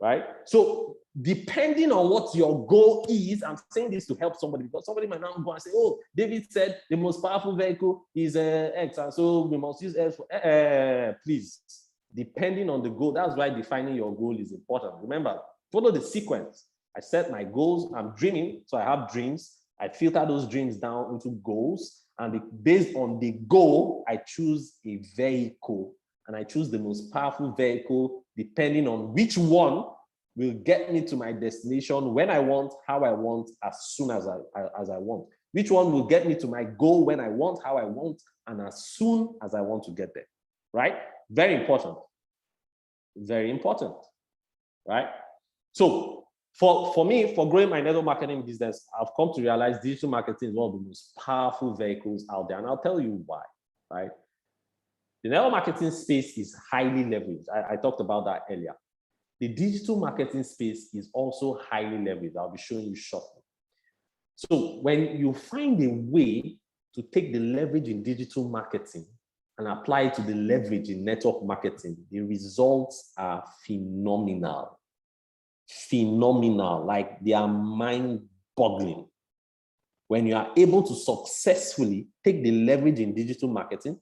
Right? So depending on what your goal is, I'm saying this to help somebody, because somebody might now go and say, oh, David said the most powerful vehicle is X, and so we must use X. Please, depending on the goal, that's why defining your goal is important. Remember, follow the sequence. I set my goals, I'm dreaming, so I have dreams. I filter those dreams down into goals, and based on the goal, I choose a vehicle and I choose the most powerful vehicle depending on which one will get me to my destination when I want, how I want, as soon as I want. Which one will get me to my goal when I want, how I want, and as soon as I want to get there, right? Very important. Very important, right? So for me, for growing my network marketing business, I've come to realize digital marketing is one of the most powerful vehicles out there, and I'll tell you why, right? The network marketing space is highly leveraged. I talked about that earlier. The digital marketing space is also highly leveraged. I'll be showing you shortly. So when you find a way to take the leverage in digital marketing and apply it to the leverage in network marketing, the results are phenomenal. Phenomenal, like they are mind-boggling. When you are able to successfully take the leverage in digital marketing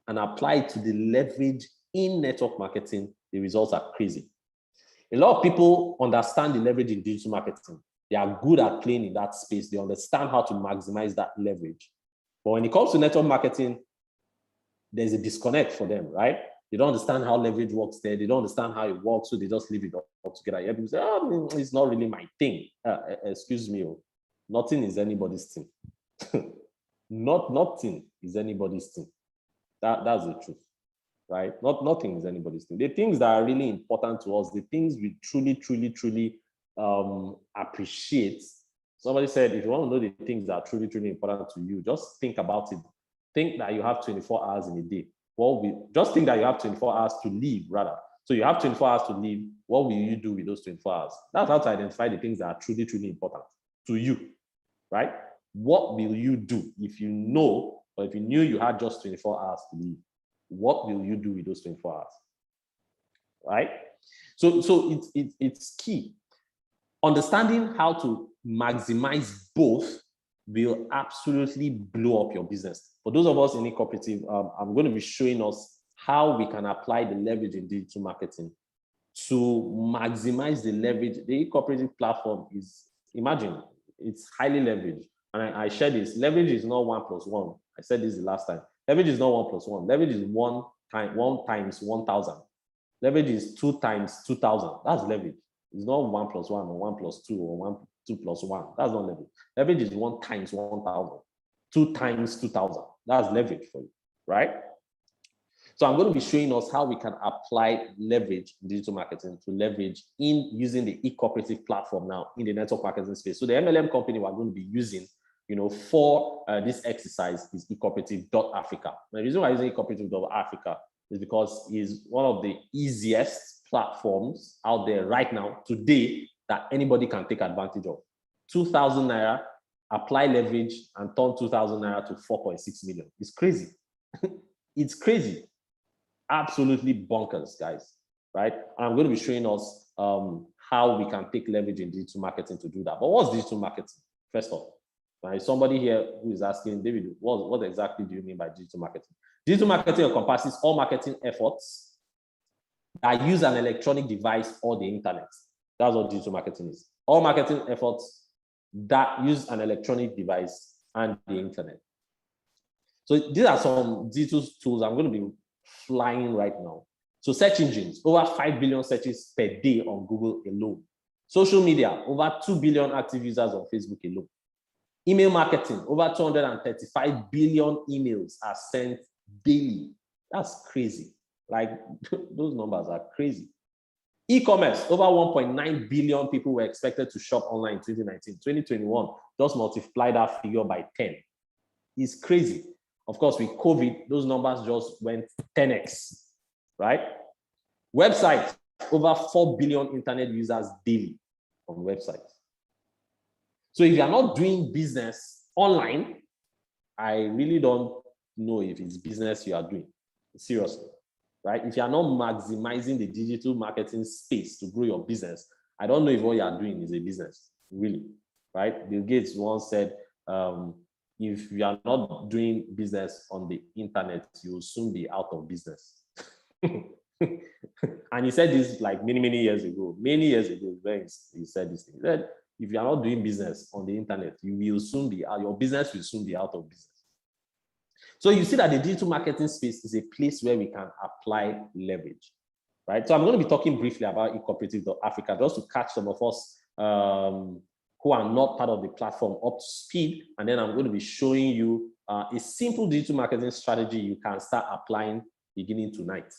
and apply it to the leverage in network marketing, the results are crazy. A lot of people understand the leverage in digital marketing. They are good at playing in that space. They understand how to maximize that leverage. But when it comes to network marketing, there's a disconnect for them, right? They don't understand how leverage works there. They don't understand how it works, so they just leave it all together. Yeah, people say, oh, it's not really my thing. Excuse me, nothing is anybody's thing. Nothing is anybody's thing. That's the truth, right? Nothing is anybody's thing. The things that are really important to us, the things we truly appreciate. Somebody said, if you want to know the things that are truly important to you, just think about it. Think that you have 24 hours in a day. Just think that you have 24 hours to live, rather. So you have 24 hours to live. What will you do with those 24 hours? That's how to identify the things that are truly important to you, right? What will you do if you know, or if you knew you had just 24 hours to live? What will you do with those 24 hours, right? So it's key. Understanding how to maximize both will absolutely blow up your business. For those of us in e-cooperative, I'm going to be showing us how we can apply the leverage in digital marketing to maximize the leverage. The e-cooperative platform is, imagine, it's highly leveraged. And I shared this. Leverage is not 1 + 1. I said this the last time. Leverage is not 1 + 1. Leverage is 1 times 1,000. Leverage is 2 times 2,000. That's leverage. It's not 1 + 1 or 1 + 2 or 2 + 1. That's not leverage. Leverage is 1 times 1,000. 2 times 2,000. That's leverage for you, right? So I'm going to be showing us how we can apply leverage in digital marketing to leverage in using the e-cooperative platform now in the network marketing space. So the MLM company we're going to be using, for this exercise is ecooperative.africa. The reason why I'm using ecooperative.africa is because it's one of the easiest platforms out there right now, today, that anybody can take advantage of. 2,000 naira, apply leverage, and turn 2,000 naira to 4.6 million. It's crazy. It's crazy. Absolutely bonkers, guys, right? And I'm going to be showing us how we can take leverage in digital marketing to do that. But what's digital marketing? First off, right? Somebody here who is asking, David, what exactly do you mean by digital marketing? Digital marketing encompasses all marketing efforts that use an electronic device or the internet. That's what digital marketing is. All marketing efforts that use an electronic device and the internet. So these are some digital tools I'm going to be flying right now. So search engines, over 5 billion searches per day on Google alone. Social media, over 2 billion active users on Facebook alone. Email marketing, over 235 billion emails are sent daily. That's crazy. Like, those numbers are crazy. E-commerce, over 1.9 billion people were expected to shop online in 2019. 2021, just multiply that figure by 10. It's crazy. Of course, with COVID, those numbers just went 10x, right? Websites, over 4 billion internet users daily on websites. So if you're not doing business online, I really don't know if it's business you are doing, seriously, right? If you're not maximizing the digital marketing space to grow your business, I don't know if what you're doing is a business, really, right? Bill Gates once said, if you are not doing business on the internet, you'll soon be out of business. And he said this like many years ago, when he said this thing. He said, if you are not doing business on the internet, you will soon be out, your business will soon be out of business. So you see that the digital marketing space is a place where we can apply leverage, right? So I'm going to be talking briefly about eCooperative.Africa just to catch some of us who are not part of the platform up to speed. And then I'm going to be showing you a simple digital marketing strategy you can start applying beginning tonight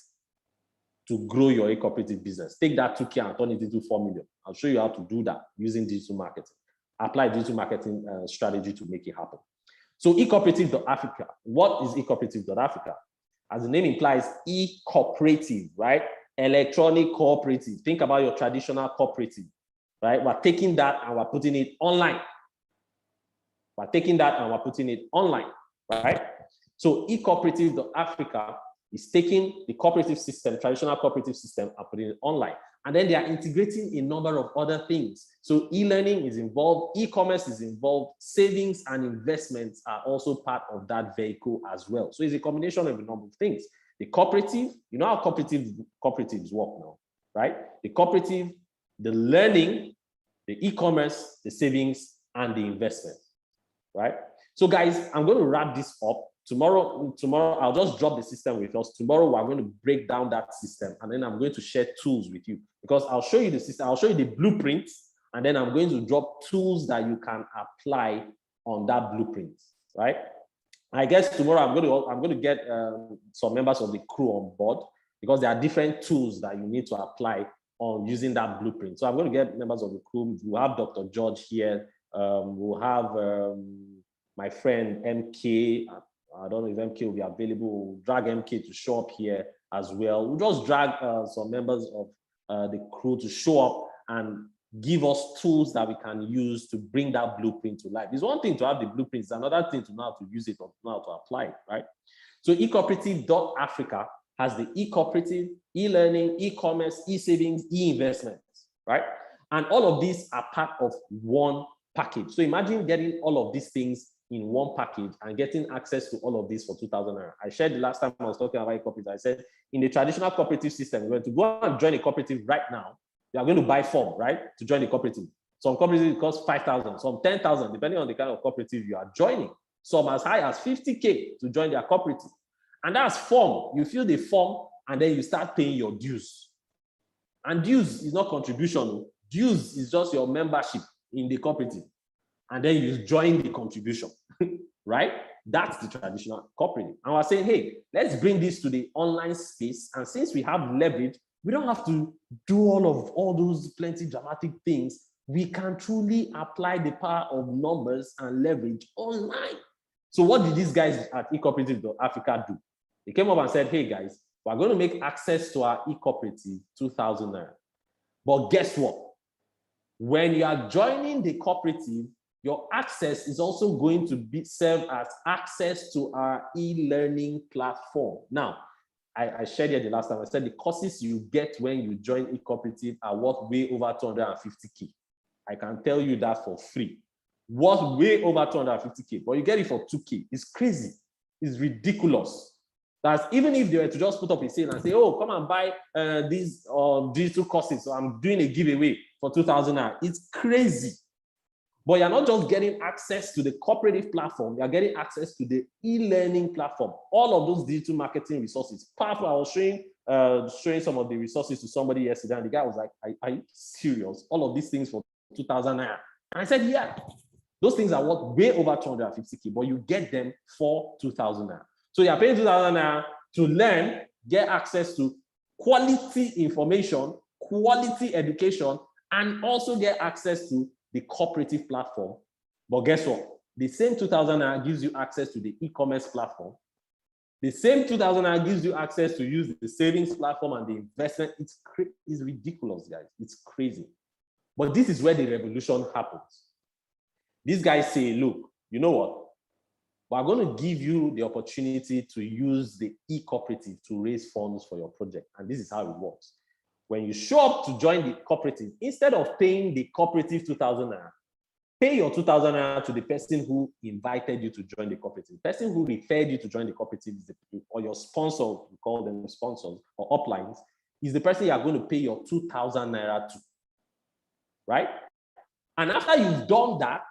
to grow your eCooperative business. Take that 2K and turn it into 4 million. I'll show you how to do that using digital marketing. Apply digital marketing strategy to make it happen. So eCooperative.Africa. What is eCooperative.Africa? As the name implies, e-cooperative, right? Electronic cooperative. Think about your traditional cooperative, right? We're taking that and we're putting it online. We're taking that and we're putting it online, right? So eCooperative.Africa is taking the cooperative system, traditional cooperative system, and putting it online. And then they are integrating a number of other things. So e-learning is involved, e-commerce is involved, savings and investments are also part of that vehicle as well. So it's a combination of a number of things. The cooperative, you know how cooperatives work now, right? The cooperative, the learning, the e-commerce, the savings, and the investment, right? So guys, I'm going to wrap this up. Tomorrow, I'll just drop the system with us. Tomorrow, we're going to break down that system, and then I'm going to share tools with you because I'll show you the system, I'll show you the blueprints, and then I'm going to drop tools that you can apply on that blueprint, right? I guess tomorrow I'm going to get some members of the crew on board because there are different tools that you need to apply on using that blueprint. So I'm going to get members of the crew. We'll have Dr. George here. We'll have my friend MK. I don't know if MK will be available. We'll drag MK to show up here as well. We'll just drag some members of the crew to show up and give us tools that we can use to bring that blueprint to life. It's one thing to have the blueprint, it's another thing to know how to use it or know how to apply it, right? So eCooperative.Africa has the e-cooperative, e-learning, e-commerce, e-savings, e-investments, right? And all of these are part of one package. So imagine getting all of these things in one package and getting access to all of this for 2,000 naira. I shared the last time I was talking about cooperative. I said, in the traditional cooperative system, you're going to go and join a cooperative right now. You are going to buy form, right, to join the cooperative. Some cooperatives cost 5,000, some 10,000, depending on the kind of cooperative you are joining. Some as high as 50K to join their cooperative. And that's form. You fill the form and then you start paying your dues. And dues is not contribution. Dues is just your membership in the cooperative. And then you join the contribution, right? That's the traditional cooperative. And we're saying, hey, let's bring this to the online space. And since we have leverage, we don't have to do all those plenty dramatic things. We can truly apply the power of numbers and leverage online. So what did these guys at eCooperative.Africa do? They came up and said, hey guys, we're going to make access to our eCooperative 2,000 naira. But guess what? When you are joining the cooperative, your access is also going to serve as access to our e-learning platform. Now, I shared here the last time, I said the courses you get when you join eCooperative are worth way over 250K. I can tell you that for free. Worth way over 250K, but you get it for 2K. It's crazy. It's ridiculous. That's even if they were to just put up a sale and say, oh, come and buy these digital courses. So I'm doing a giveaway for 2,000 naira. It's crazy. But you're not just getting access to the cooperative platform, you're getting access to the e-learning platform. All of those digital marketing resources. Powerful. I was showing some of the resources to somebody yesterday, and the guy was like, are you serious? All of these things for 2,000 naira. And I said, yeah, those things are worth way over 250K, but you get them for 2,000 naira. So you're paying 2,000 naira to learn, get access to quality information, quality education, and also get access to the cooperative platform. But guess what? The same 2,000 naira gives you access to the e-commerce platform. The same 2,000 naira gives you access to use the savings platform and the investment. It's ridiculous, guys. It's crazy. But this is where the revolution happens. These guys say, look, you know what? We're going to give you the opportunity to use the e-cooperative to raise funds for your project. And this is how it works. When you show up to join the cooperative, instead of paying the cooperative 2,000 naira, pay your 2,000 naira to the person who invited you to join the cooperative. The person who referred you to join the cooperative is or your sponsor, we call them sponsors or uplines, is the person you are going to pay your 2,000 naira to, right? And after you've done that,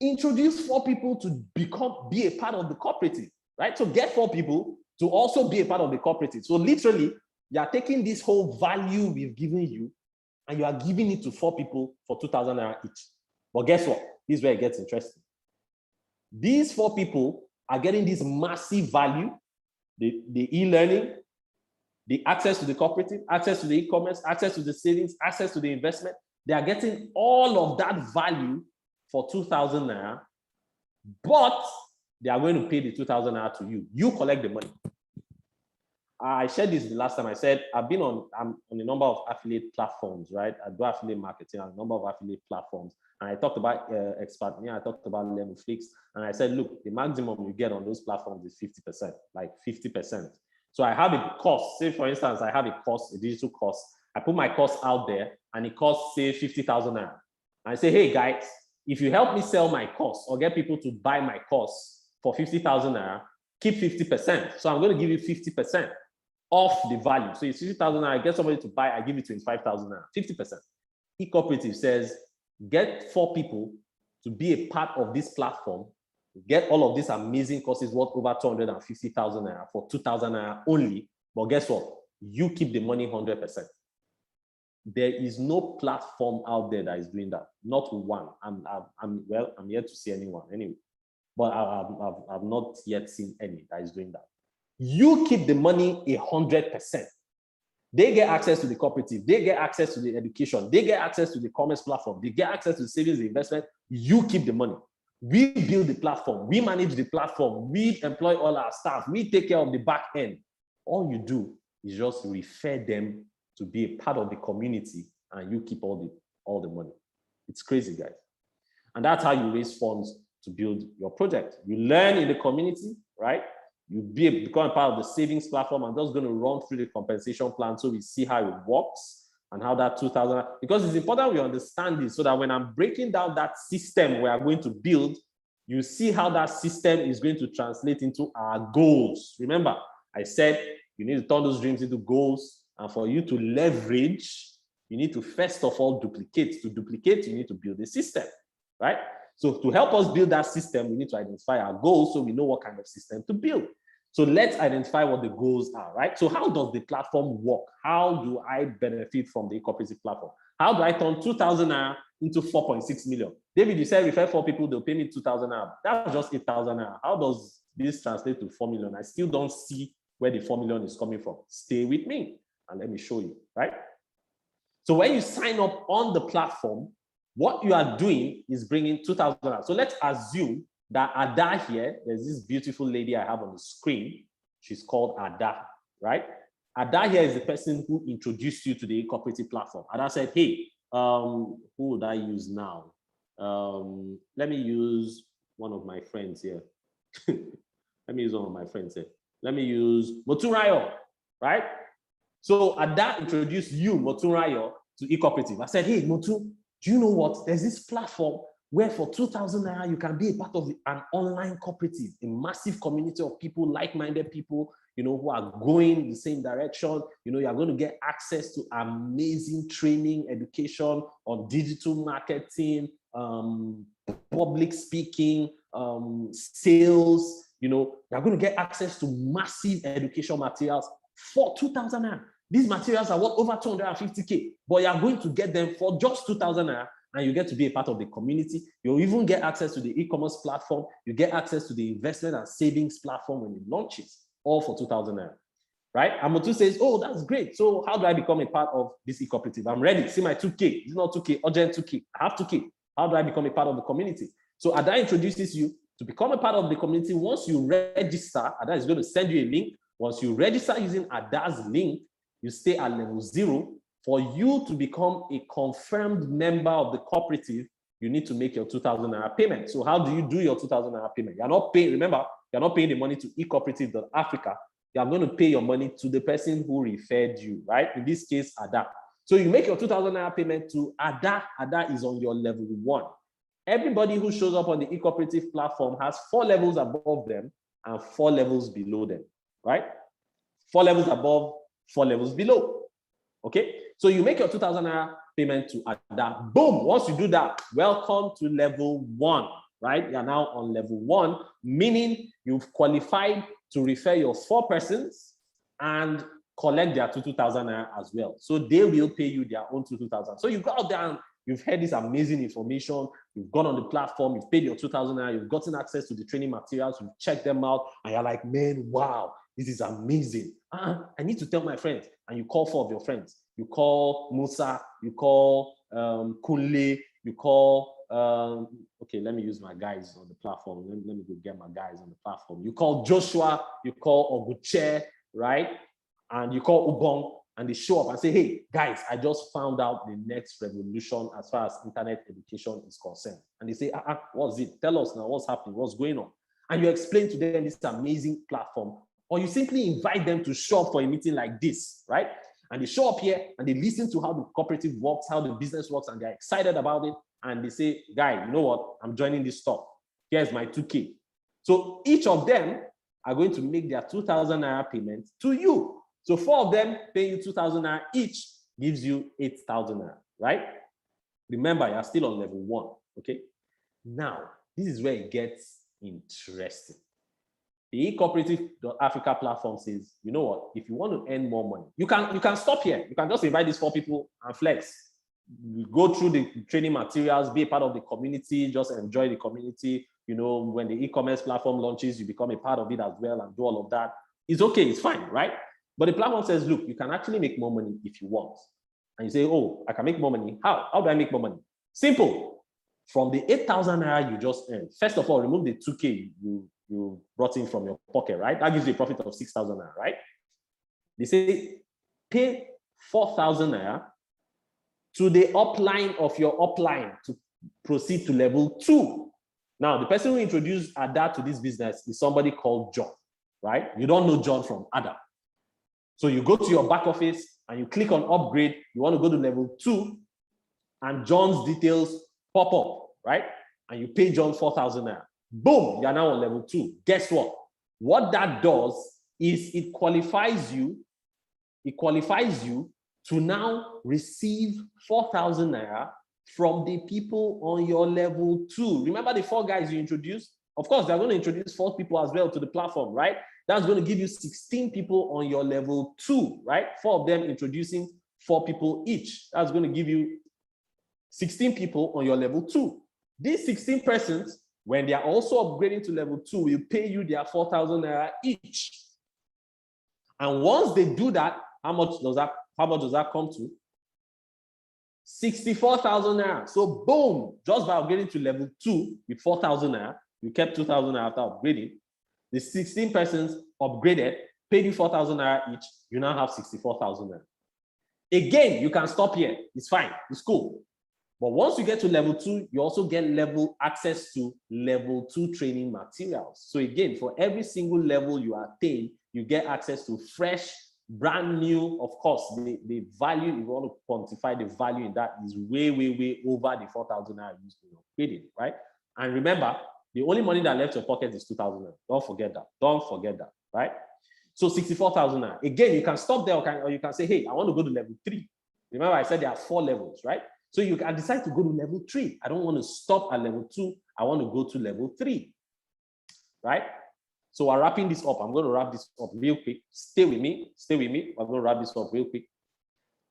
introduce 4 people to be a part of the cooperative. right? So get 4 people to also be a part of the cooperative. So literally, you are taking this whole value we've given you and you are giving it to 4 people for 2,000 naira each. But guess what? This is where it gets interesting. These 4 people are getting this massive value, the e-learning, the access to the cooperative, access to the e-commerce, access to the savings, access to the investment. They are getting all of that value for 2,000 naira, but they are going to pay the 2,000 naira to you. You collect the money. I shared this the last time. I said I'm on a number of affiliate platforms, right? I do affiliate marketing on a number of affiliate platforms. And I talked about Expert Me, I talked about Lemuflix, and I said, look, the maximum you get on those platforms is 50%, like 50%. So I have a course. Say, for instance, I have a course, a digital course. I put my course out there, and it costs, say, 50,000 naira. And I say, hey, guys, if you help me sell my course or get people to buy my course for 50,000 naira, keep 50%. So I'm going to give you 50% off the value. So it's 50,000 naira. I get somebody to buy, I give you 25,000 naira, 50%. E-cooperative says, get 4 people to be a part of this platform, get all of these amazing courses worth over 250,000 naira for 2,000 naira only. But guess what? You keep the money 100%. There is no platform out there that is doing that. Not one. I'm yet to see anyone anyway. But I've not yet seen any that is doing that. You keep the money 100%. They get access to the cooperative. They get access to the education. They get access to the commerce platform. They get access to the savings and investment. You keep the money. We build the platform. We manage the platform. We employ all our staff. We take care of the back end. All you do is just refer them to be a part of the community, and you keep all the money. It's crazy, guys. And that's how you raise funds to build your project. You learn in the community, right? You become a part of the savings platform. I'm just going to run through the compensation plan so we see how it works and how that 2,000, because it's important we understand this so that when I'm breaking down that system we are going to build, you see how that system is going to translate into our goals. Remember, I said you need to turn those dreams into goals, and for you to leverage, you need to first of all duplicate. To duplicate, you need to build a system, right? So to help us build that system, we need to identify our goals so we know what kind of system to build. So let's identify what the goals are, right? So how does the platform work? How do I benefit from the cooperative platform? How do I turn 2,000 naira into 4.6 million? David, you said refer 4 people, they'll pay me 2,000 naira. That's just 8,000 naira. How does this translate to 4 million? I still don't see where the 4 million is coming from. Stay with me and let me show you, right? So when you sign up on the platform, what you are doing is bringing 2,000 naira. So let's assume that Ada here, there's this beautiful lady I have on the screen. She's called Ada, right? Ada here is the person who introduced you to the cooperative platform. Ada said, hey, who would I use now? Let me use one of my friends here. Let me use one of my friends here. Let me use Moturayo, right? So Ada introduced you, Moturayo, to e-cooperative. I said, hey, Motu, do you know what? There's this platform where for 2,000 naira, you can be a part of an online cooperative, a massive community of people, like-minded people, you know, who are going the same direction. You know, you're going to get access to amazing training, education on digital marketing, public speaking, sales. You know, you're going to get access to massive education materials for 2,000 naira. These materials are worth over 250K, but you're going to get them for just 2,000 naira. And you get to be a part of the community. You'll even get access to the e-commerce platform. You get access to the investment and savings platform when it launches, all for 2,000 naira, right? And Motu says, oh, that's great. So how do I become a part of this e-cooperative? I'm ready. See my 2K. It's not 2K, urgent 2K. I have 2K. How do I become a part of the community? So Ada introduces you to become a part of the community. Once you register, Ada is going to send you a link. Once you register using Ada's link, you stay at level 0. For you to become a confirmed member of the cooperative, you need to make your 2,000 naira payment. So how do you do your 2,000 naira payment? You're not paying, remember, you're not paying the money to ecooperative.africa. You're going to pay your money to the person who referred you, right? In this case, Ada. So you make your 2,000 naira payment to Ada. Ada is on your level 1. Everybody who shows up on the ecooperative platform has 4 levels above them and 4 levels below them, right? 4 levels above, 4 levels below. Okay, so you make your 2,000 naira payment to Ada. Boom, once you do that, welcome to level 1. right? You're now on level 1, meaning you've qualified to refer your 4 persons and collect their 2,000 as well. So they will pay you their own 2,000. So you go out there and you've heard this amazing information. You've gone on the platform, you've paid your 2,000, you've gotten access to the training materials, you've checked them out, and you're like, man, wow, this is amazing. I need to tell my friends. And you call 4 of your friends. You call Musa, you call Kunle, you call, okay, let me use my guys on the platform. Let me go get my guys on the platform. You call Joshua, you call Oguche, right? And you call Ubong, and they show up and say, hey, guys, I just found out the next revolution as far as internet education is concerned. And they say, what's it? Tell us now what's happening, what's going on. And you explain to them this amazing platform, or you simply invite them to show up for a meeting like this, right? And they show up here and they listen to how the cooperative works, how the business works, and they're excited about it. And they say, guy, you know what? I'm joining this stock. Here's my 2K. So each of them are going to make their 2,000 naira payment to you. So 4 of them pay you 2,000 naira each, gives you 8,000 naira, right? Remember, you're still on level 1, okay? Now, this is where it gets interesting. The e-cooperative Africa platform says, you know what? If you want to earn more money, you can stop here. You can just invite these 4 people and flex. You go through the training materials, be a part of the community, just enjoy the community. You know, when the e-commerce platform launches, you become a part of it as well and do all of that. It's okay, it's fine, right? But the platform says, look, you can actually make more money if you want. And you say, oh, I can make more money. How? How do I make more money? Simple. From the 8,000 naira you just earned, first of all, remove the 2K you brought in from your pocket, right? That gives you a profit of 6,000 naira, right? They say, pay 4,000 naira to the upline of your upline to proceed to level 2. Now, the person who introduced Ada to this business is somebody called John, right? You don't know John from Ada. So you go to your back office and you click on upgrade. You want to go to level 2 and John's details pop up, right? And you pay John 4,000 naira. Boom, you're now on level 2. Guess what? What that does is it qualifies you to now receive 4,000 naira from the people on your level 2. Remember the 4 guys you introduced? Of course, they're going to introduce 4 people as well to the platform, right? That's going to give you 16 people on your level 2, right? 4 of them introducing 4 people each. That's going to give you 16 people on your level 2. These 16 persons, when they are also upgrading to level 2, will pay you their 4,000 naira each. And once they do that, how much does that come to? 64,000 naira. So boom, just by upgrading to level 2 with 4,000 naira, you kept 2,000 naira after upgrading. The 16 persons upgraded, paid you 4,000 naira each, you now have 64,000 naira. Again, you can stop here. It's fine. It's cool. But once you get to level 2, you also get access to level 2 training materials. So again, for every single level you attain, you get access to fresh, brand new, of course, the value, if you want to quantify the value in that, is way, way, way over the 4,000 naira used to upgrade, right? And remember, the only money that left your pocket is 2,000 naira. Don't forget that. Don't forget that, right? So 64,000 naira. Again, you can stop there or you can say, hey, I want to go to level 3. Remember, I said there are 4 levels, right? So you can decide to go to level 3. I don't want to stop at level 2. I want to go to level 3, right? So we're wrapping this up. I'm going to wrap this up real quick. Stay with me. Stay with me. I'm going to wrap this up real quick.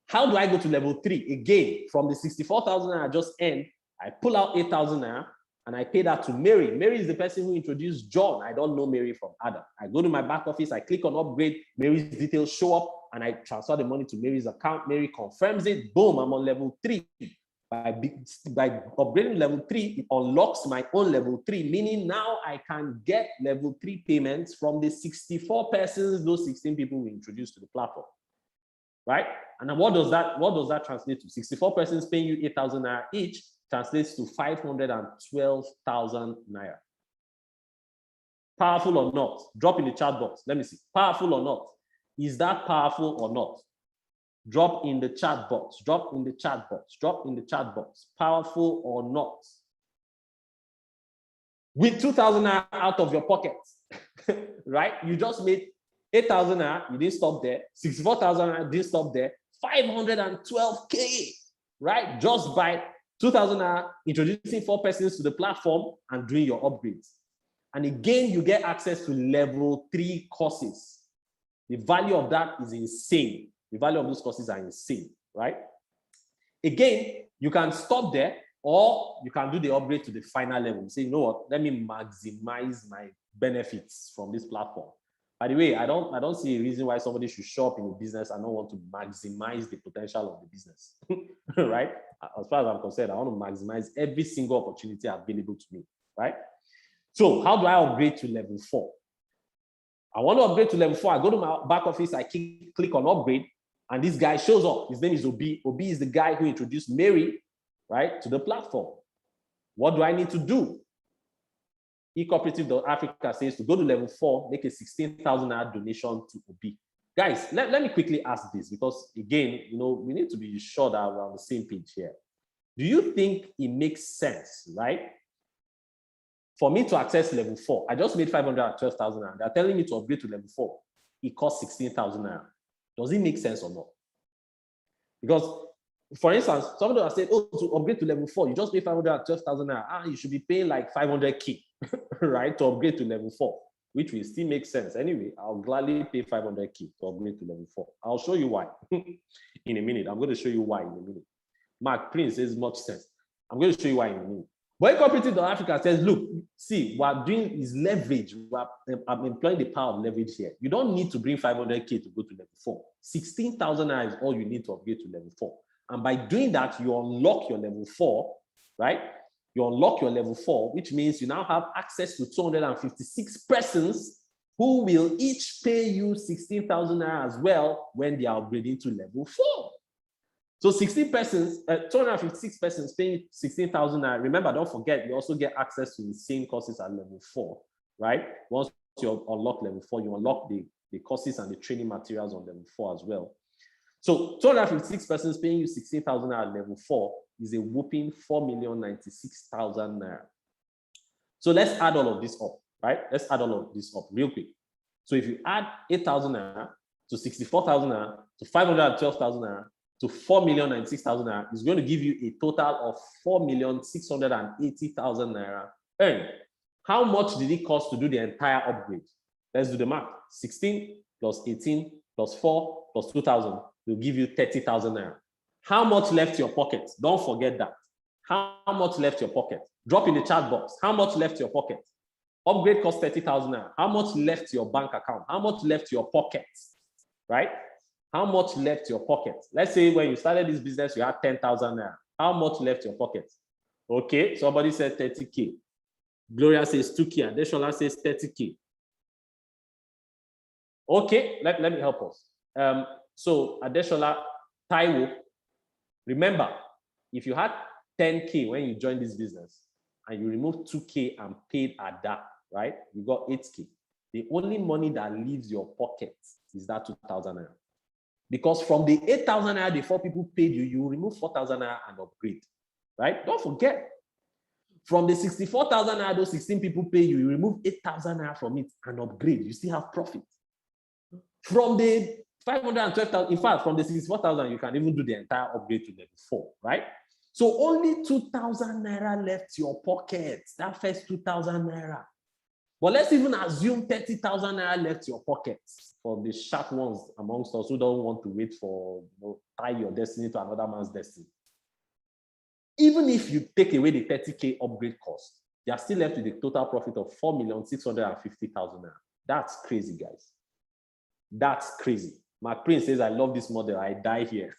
How do I go to level 3? Again, from the 64,000 I just earned, I pull out 8,000 naira and I pay that to Mary. Mary is the person who introduced John. I don't know Mary from Adam. I go to my back office, I click on upgrade, Mary's details show up, and I transfer the money to Mary's account. Mary confirms it. Boom, I'm on level 3. By upgrading level 3, it unlocks my own level 3, meaning now I can get level 3 payments from the 64 persons, those 16 people we introduced to the platform, right? And what does that translate to? 64 persons paying you 8,000 naira each translates to 512,000 naira. Powerful or not? Drop in the chat box. Let me see. Powerful or not? Is that powerful or not? Drop in the chat box. Drop in the chat box. Drop in the chat box. Powerful or not? With 2,000 naira out of your pocket, right? You just made 8,000 naira. You didn't stop there. 64,000 naira. Didn't stop there. 512K, right? Just by 2,000 naira, introducing 4 persons to the platform and doing your upgrades. And again, you get access to level 3 courses. The value of that is insane. The value of those courses are insane, right? Again, you can stop there, or you can do the upgrade to the final level. You say, you know what, let me maximize my benefits from this platform. By the way, I don't see a reason why somebody should show up in a business and not want to maximize the potential of the business, right? As far as I'm concerned, I want to maximize every single opportunity available to me, right? So how do I upgrade to level 4? I want to upgrade to level 4. I go to my back office, I click on upgrade, and this guy shows up. His name is Obi. Obi is the guy who introduced Mary, right, to the platform. What do I need to do? eCooperative.Africa says to go to level 4, make a 16,000 naira donation to Obi. Guys, let me quickly ask this, because again, we need to be sure that we're on the same page here. Do you think it makes sense, right, for me to access level 4? I just made 512,000 naira. They're telling me to upgrade to level 4. It costs 16,000 naira. Does it make sense or not? Because, for instance, somebody has said, oh, to upgrade to level 4, you just pay 512,000 naira. You should be paying like 500K, right, to upgrade to level 4, which will still make sense. Anyway, I'll gladly pay 500K to upgrade to level 4. I'll show you why in a minute. I'm going to show you why in a minute. Mark Prince says much sense. I'm going to show you why in a minute. But eCooperative.Africa says, look, see, what I'm doing is leverage. I'm employing the power of leverage here. You don't need to bring 500K to go to level 4. 16,000 naira is all you need to upgrade to level 4. And by doing that, you unlock your level 4, right? You unlock your level 4, which means you now have access to 256 persons who will each pay you 16,000 naira as well when they are upgrading to level 4. So 16 persons, 256 persons paying 16,000 naira. Remember, don't forget, you also get access to the same courses at level 4, right? Once you unlock level 4, you unlock the courses and the training materials on level 4 as well. So 256 persons paying you 16,000 naira at level 4 is a whooping 4,096,000 naira. So let's add all of this up, right? Let's add all of this up real quick. So if you add 8,000 naira to 64,000 naira to 512,000 naira to 4,096,000 naira, is going to give you a total of 4,680,000 naira earned. How much did it cost to do the entire upgrade? Let's do the math. 16 plus 18 plus 4 plus 2,000 will give you 30,000 naira. How much left your pocket? Don't forget that. How much left your pocket? Drop in the chat box. How much left your pocket? Upgrade cost 30,000 naira. How much left your bank account? How much left your pocket? Right? How much left your pocket? Let's say when you started this business, you had 10,000 naira. How much left your pocket? Okay, somebody said 30K. Gloria says 2K, and Deshola says 30K. Okay, let me help us. So Adeshola, Taiwo, remember, if you had 10K when you joined this business and you removed 2K and paid Ada, right? You got 8K. The only money that leaves your pocket is that 2,000 naira. Because from the 8,000 naira the 4 people paid you, you remove 4,000 naira and upgrade, right? Don't forget. From the 64,000 naira those 16 people pay you, you remove 8,000 naira from it and upgrade. You still have profit. From the 512,000, in fact, from the 64,000, you can even do the entire upgrade to level 4, right? So only 2,000 naira left your pocket. That first 2,000 naira. But let's even assume 30,000 naira left your pocket for the sharp ones amongst us who don't want to wait for, tie your destiny to another man's destiny. Even if you take away the 30K upgrade cost, you are still left with a total profit of 4,650,000 naira. That's crazy, guys. That's crazy. Mark Prince says, I love this model. I die here.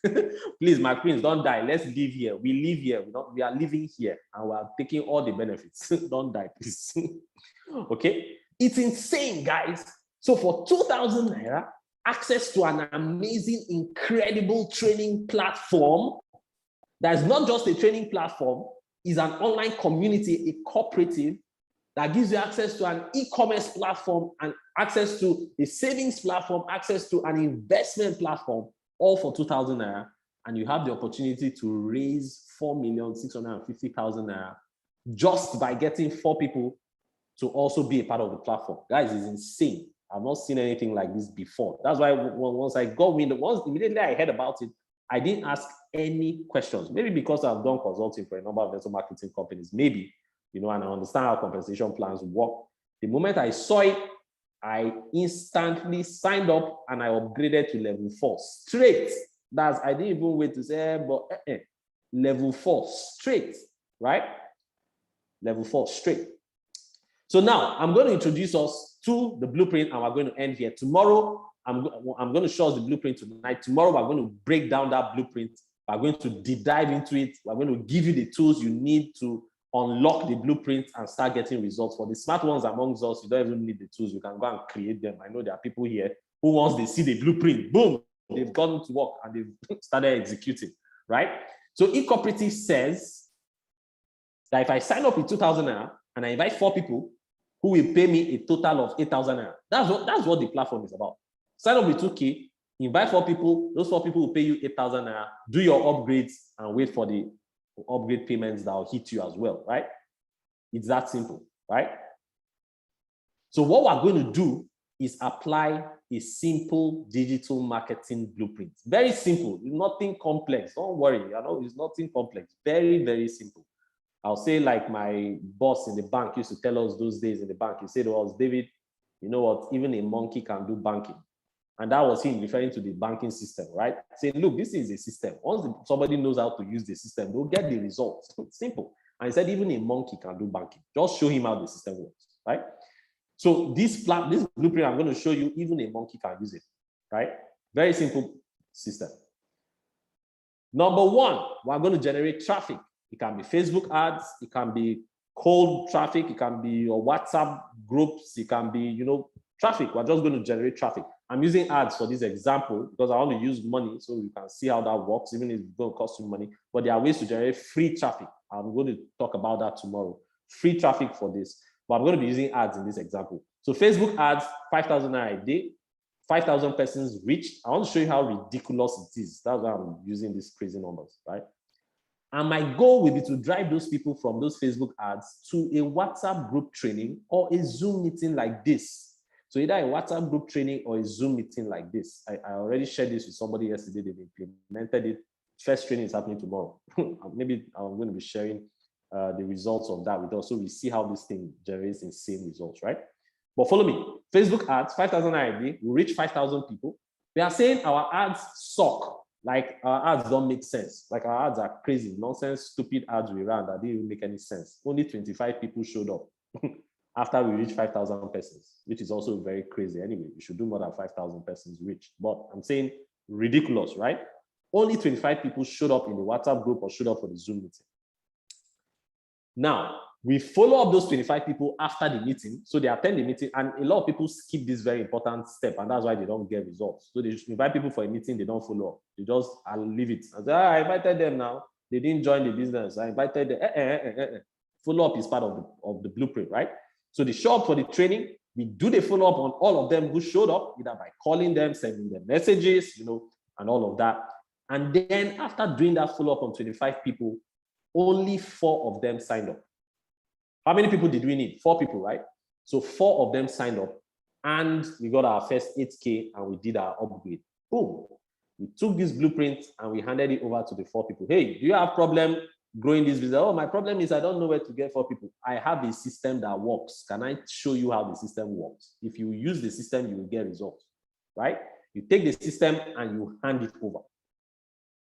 Please, Mark Prince, don't die. Let's live here. We live here. We are living here and we are taking all the benefits. Don't die, please. Okay? It's insane, guys. So for 2,000 naira, access to an amazing, incredible training platform that is not just a training platform, is an online community, a cooperative that gives you access to an e-commerce platform and access to a savings platform, access to an investment platform, all for 2,000 naira. And you have the opportunity to raise 4,650,000 naira just by getting 4 people to also be a part of the platform. Guys, it's insane. I've not seen anything like this before. That's why once I got wind, immediately I heard about it, I didn't ask any questions. Maybe because I've done consulting for a number of network marketing companies, maybe, and I understand how compensation plans work. The moment I saw it, I instantly signed up and I upgraded to level 4 straight. I didn't even wait to say, level 4 straight, right? Level 4 straight. So now I'm going to introduce us to the blueprint and we're going to end here. Tomorrow, I'm going to show us the blueprint tonight. Tomorrow, we're going to break down that blueprint. We're going to deep dive into it. We're going to give you the tools you need to unlock the blueprint and start getting results. For the smart ones amongst us, you don't even need the tools. You can go and create them. I know there are people here who, once they see the blueprint, boom, they've gone to work and they've started executing, right? So eCooperative says that if I sign up with 2,000 naira and I invite 4 people who will pay me a total of 8,000 naira, that's what the platform is about. Sign up with 2K, invite 4 people, those 4 people will pay you 8,000 naira, do your upgrades and wait for the upgrade payments that will hit you as well, right? It's that simple, right? So what we're going to do is apply a simple digital marketing blueprint. Very simple, nothing complex. Don't worry, it's nothing complex. Very, very simple. I'll say like my boss in the bank used to tell us those days in the bank. He said to us, David, you know what? Even a monkey can do banking. And that was him referring to the banking system, right? Saying, look, this is a system. Once somebody knows how to use the system, they'll get the results. It's simple. And he said, even a monkey can do banking. Just show him how the system works, right? So this blueprint, I'm going to show you, even a monkey can use it, right? Very simple system. Number 1, we're going to generate traffic. It can be Facebook ads. It can be cold traffic. It can be your WhatsApp groups. It can be, traffic. We're just going to generate traffic. I'm using ads for this example because I want to use money so you can see how that works, even if it's going to cost you money. But there are ways to generate free traffic. I'm going to talk about that tomorrow. Free traffic for this. But I'm going to be using ads in this example. So Facebook ads, 5,000 naira a day, 5,000 persons reached. I want to show you how ridiculous it is. That's why I'm using these crazy numbers, right? And my goal will be to drive those people from those Facebook ads to a WhatsApp group training or a Zoom meeting like this. So either a WhatsApp group training or a Zoom meeting like this. I already shared this with somebody yesterday. They've implemented it. First training is happening tomorrow. Maybe I'm going to be sharing the results of that with us. So we see how this thing generates insane results, right? But follow me. Facebook ads, 5,000 a day. We reach 5,000 people. They are saying our ads suck. Like our ads don't make sense. Like our ads are crazy, nonsense, stupid ads we ran that didn't even make any sense. Only 25 people showed up after we reached 5,000 persons, which is also very crazy. Anyway, we should do more than 5,000 persons reached. But I'm saying ridiculous, right? Only 25 people showed up in the WhatsApp group or showed up for the Zoom meeting. Now, we follow up those 25 people after the meeting. So they attend the meeting, and a lot of people skip this very important step, and that's why they don't get results. So they invite people for a meeting, they don't follow up. They just, I'll leave it. I say, I invited them now. They didn't join the business. I invited them. Follow up is part of the blueprint, right? So they show up for the training. We do the follow up on all of them who showed up, either by calling them, sending them messages, and all of that. And then after doing that follow up on 25 people, only 4 of them signed up. How many people did we need? 4 people, right? So 4 of them signed up and we got our first 8K and we did our upgrade. Boom. We took this blueprint and we handed it over to the 4 people. Hey, do you have a problem growing this business? Oh, my problem is I don't know where to get 4 people. I have a system that works. Can I show you how the system works? If you use the system, you will get results, right? You take the system and you hand it over,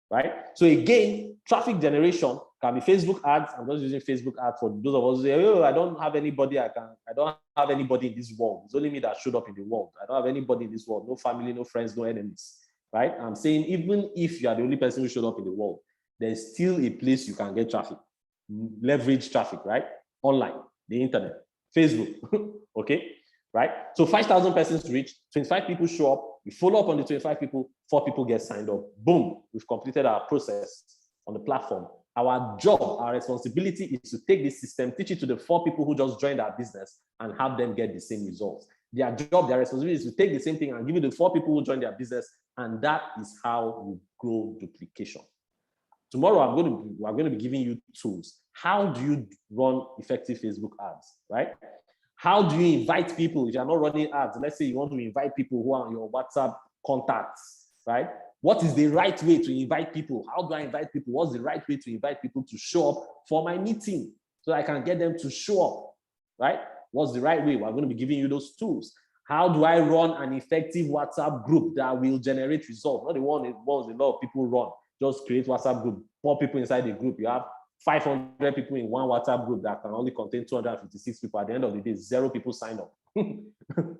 right? So again, traffic generation can be Facebook ads. I'm just using Facebook ads for those of us who say, oh, I don't have anybody I don't have anybody in this world. It's only me that showed up in the world. I don't have anybody in this world, no family, no friends, no enemies, right? I'm saying even if you are the only person who showed up in the world, there's still a place you can get traffic, leverage traffic, right? Online, the internet, Facebook, okay? Right? So 5,000 persons reach, 25 people show up, we follow up on the 25 people, 4 people get signed up. Boom, we've completed our process on the platform. Our job, our responsibility is to take this system, teach it to the 4 people who just joined our business and have them get the same results. Their job, their responsibility is to take the same thing and give it to 4 people who joined their business, and that is how we grow duplication. Tomorrow, we're going to be giving you tools. How do you run effective Facebook ads, right? How do you invite people if you're not running ads? Let's say you want to invite people who are on your WhatsApp contacts, right? What is the right way to invite people? How do I invite people? What's the right way to invite people to show up for my meeting so I can get them to show up, right? What's the right way? We're going to be giving you those tools. How do I run an effective WhatsApp group that will generate results? Not the one that was a lot of people run. Just create WhatsApp group, 4 people inside the group. You have 500 people in one WhatsApp group that can only contain 256 people. At the end of the day, 0 people sign up,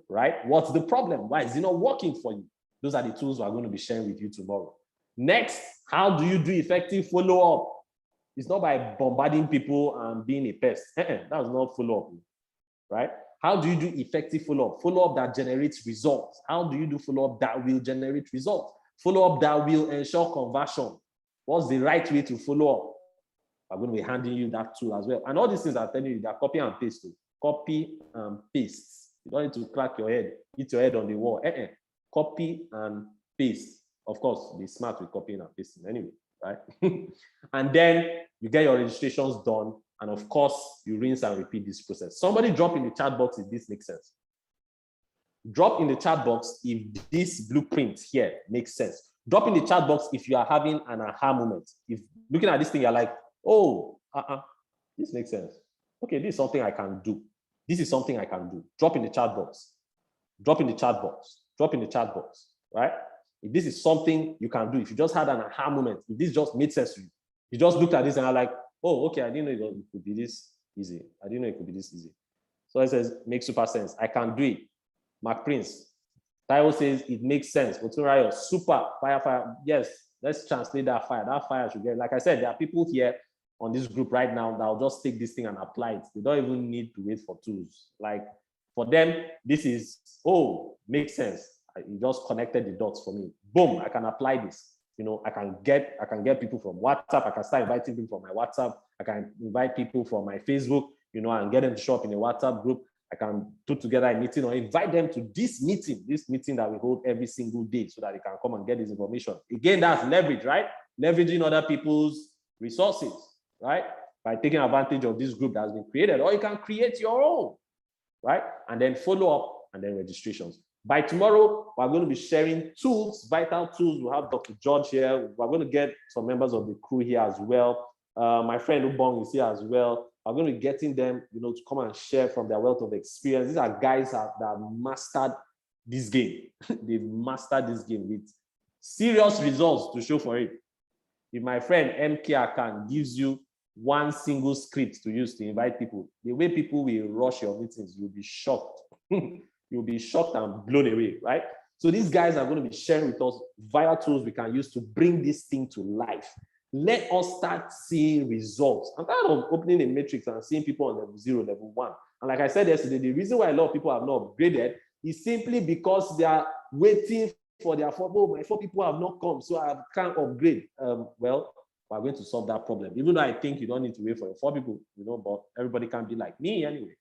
right? What's the problem? Why is it not working for you? Those are the tools we're going to be sharing with you tomorrow. Next, how do you do effective follow-up? It's not by bombarding people and being a pest. That's not follow-up, right? How do you do effective follow-up? Follow-up that generates results. How do you do follow-up that will generate results? Follow-up that will ensure conversion. What's the right way to follow up? I'm going to be handing you that tool as well. And all these things I'm telling you, they're copy and paste. Copy and paste. You don't need to crack your head, hit your head on the wall. Copy and paste. Of course, be smart with copying and pasting anyway, right? And then you get your registrations done. And of course, you rinse and repeat this process. Somebody drop in the chat box if this makes sense. Drop in the chat box if this blueprint here makes sense. Drop in the chat box if you are having an aha moment. If looking at this thing, you're like, oh, this makes sense. Okay, this is something I can do. This is something I can do. Drop in the chat box. Drop in the chat box. Drop in the chat box, right? If this is something you can do, if you just had an aha moment, if this just made sense to you, you just looked at this and are like, oh, okay, I didn't know it could be this easy. I didn't know it could be this easy. So it says, makes super sense. I can do it. Mark Prince. Taiwo says, it makes sense. Oturayo, super, fire. Yes, let's translate that fire. That fire should get, like I said, there are people here on this group right now that will just take this thing and apply it. They don't even need to wait for tools. Like for them, this is, oh, makes sense. You just connected the dots for me. Boom, I can apply this. You know, I can get people from WhatsApp. I can start inviting people from my WhatsApp. I can invite people from my Facebook, you know, and get them to show up in a WhatsApp group. I can put together a meeting or invite them to this meeting that we hold every single day so that they can come and get this information. Again, that's leverage, right? Leveraging other people's resources, right? By taking advantage of this group that has been created, or you can create your own, right? And then follow up and then registrations. By tomorrow, we're going to be sharing tools, vital tools. We'll have Dr. George here. We're going to get some members of the crew here as well. My friend Ubong is here as well. I'm going to be getting them, you know, to come and share from their wealth of experience. These are guys that mastered this game. They've mastered this game with serious results to show for it. If my friend MK Akan gives you one single script to use to invite people, the way people will rush your meetings, you'll be shocked. You'll be shocked and blown away, right? So these guys are going to be sharing with us via tools we can use to bring this thing to life. Let us start seeing results. I'm tired of opening a matrix and seeing people on level 0, level 1. And like I said yesterday, the reason why a lot of people have not upgraded is simply because they are waiting for their 4. Oh, my 4 people have not come, so I can't upgrade. Well, we're going to solve that problem. Even though I think you don't need to wait for your 4 people, you know, but everybody can be like me anyway,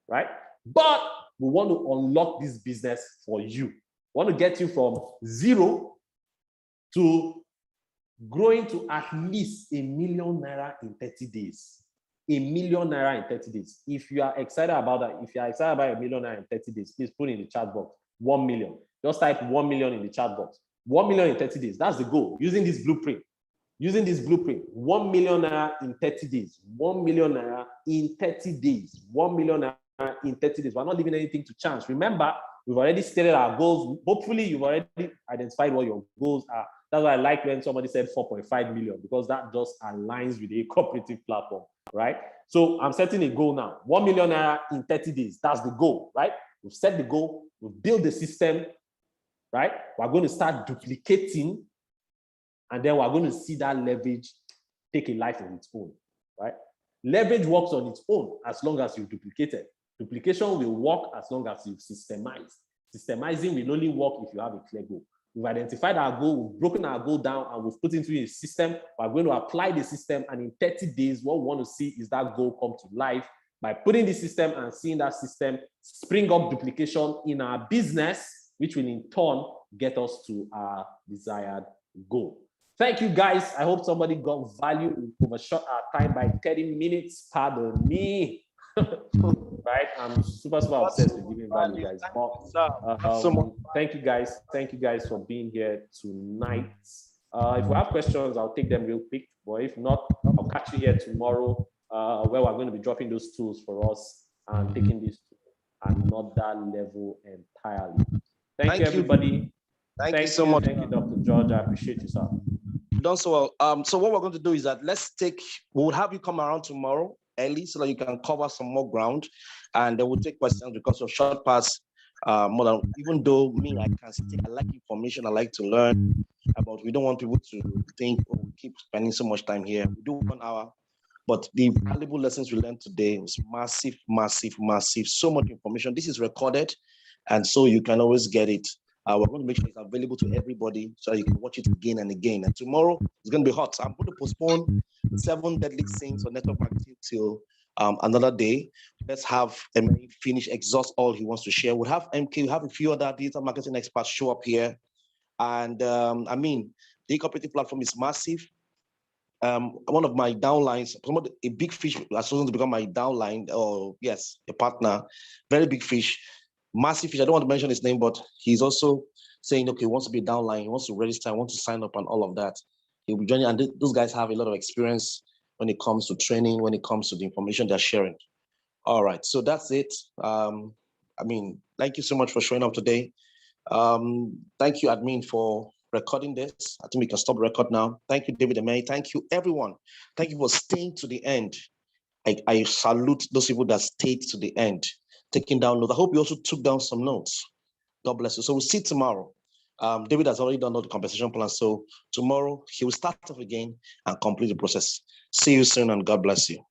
right? But we want to unlock this business for you. We want to get you from 0 to growing to at least ₦1 million in 30 days. ₦1 million in 30 days. If you are excited about that, if you are excited about ₦1 million in 30 days, please put in the chat box 1 million. Just type 1 million in the chat box. 1 million in 30 days. That's the goal. Using this blueprint. 1 million in 30 days. 1 million in 30 days. 1 million in 30 days. We're not leaving anything to chance. Remember, we've already stated our goals. Hopefully, you've already identified what your goals are. That's why I like when somebody said 4.5 million, because that just aligns with a cooperative platform, right? So I'm setting a goal now. 1 million in 30 days. That's the goal, right? We've set the goal. We've built the system, right? We're going to start duplicating, and then we're going to see that leverage take a life of its own, right? Leverage works on its own as long as you duplicate it. Duplication will work as long as you've systemized. Systemizing will only work if you have a clear goal. We've identified our goal, we've broken our goal down, and we've put into a system. We're going to apply the system, and in 30 days, what we want to see is that goal come to life by putting the system and seeing that system spring up duplication in our business, which will in turn get us to our desired goal. Thank you, guys. I hope somebody got value. We overshot our time by 30 minutes. Pardon me. Right? I'm super obsessed with giving value, guys. Thank you guys. Thank you guys for being here tonight. If we have questions, I'll take them real quick. But if not, I'll catch you here tomorrow, where we're going to be dropping those tools for us and taking this to another level entirely. Thank you, everybody. Thank you so much. Thank you, Dr. George. I appreciate you, sir. You've done so well. So what we're going to do is that we'll have you come around tomorrow early so that you can cover some more ground, and then we'll take questions because of short parts. More than, even though me, I like information, I like to learn about. We don't want people to think, oh, we keep spending so much time here. We do 1 hour, but the valuable lessons we learned today was massive, massive, massive. So much information. This is recorded, and so you can always get it. We're going to make sure it's available to everybody so that you can watch it again and again. And tomorrow it's going to be hot. So I'm going to postpone 7 deadly sins on network marketing till another day. Let's have MK exhaust all he wants to share. We'll have MK, we'll have a few other digital marketing experts show up here. And I mean, the cooperative platform is massive. One of my downlines, a big fish has chosen to become my downline, or yes, a partner, very big fish. Massive fish. I don't want to mention his name, but he's also saying, okay, he wants to be downline, he wants to register, he wants to sign up and all of that. He'll be joining, and those guys have a lot of experience when it comes to training, when it comes to the information they're sharing. All right, so that's it. I mean, thank you so much for showing up today. Thank you, admin, for recording this. I think we can stop the record now. Thank you, David and Mary. Thank you, everyone. Thank you for staying to the end. I salute those people that stayed to the end, taking down notes. I hope you also took down some notes. God bless you. So we'll see tomorrow. David has already done all the compensation plan. So tomorrow he will start off again and complete the process. See you soon, and God bless you.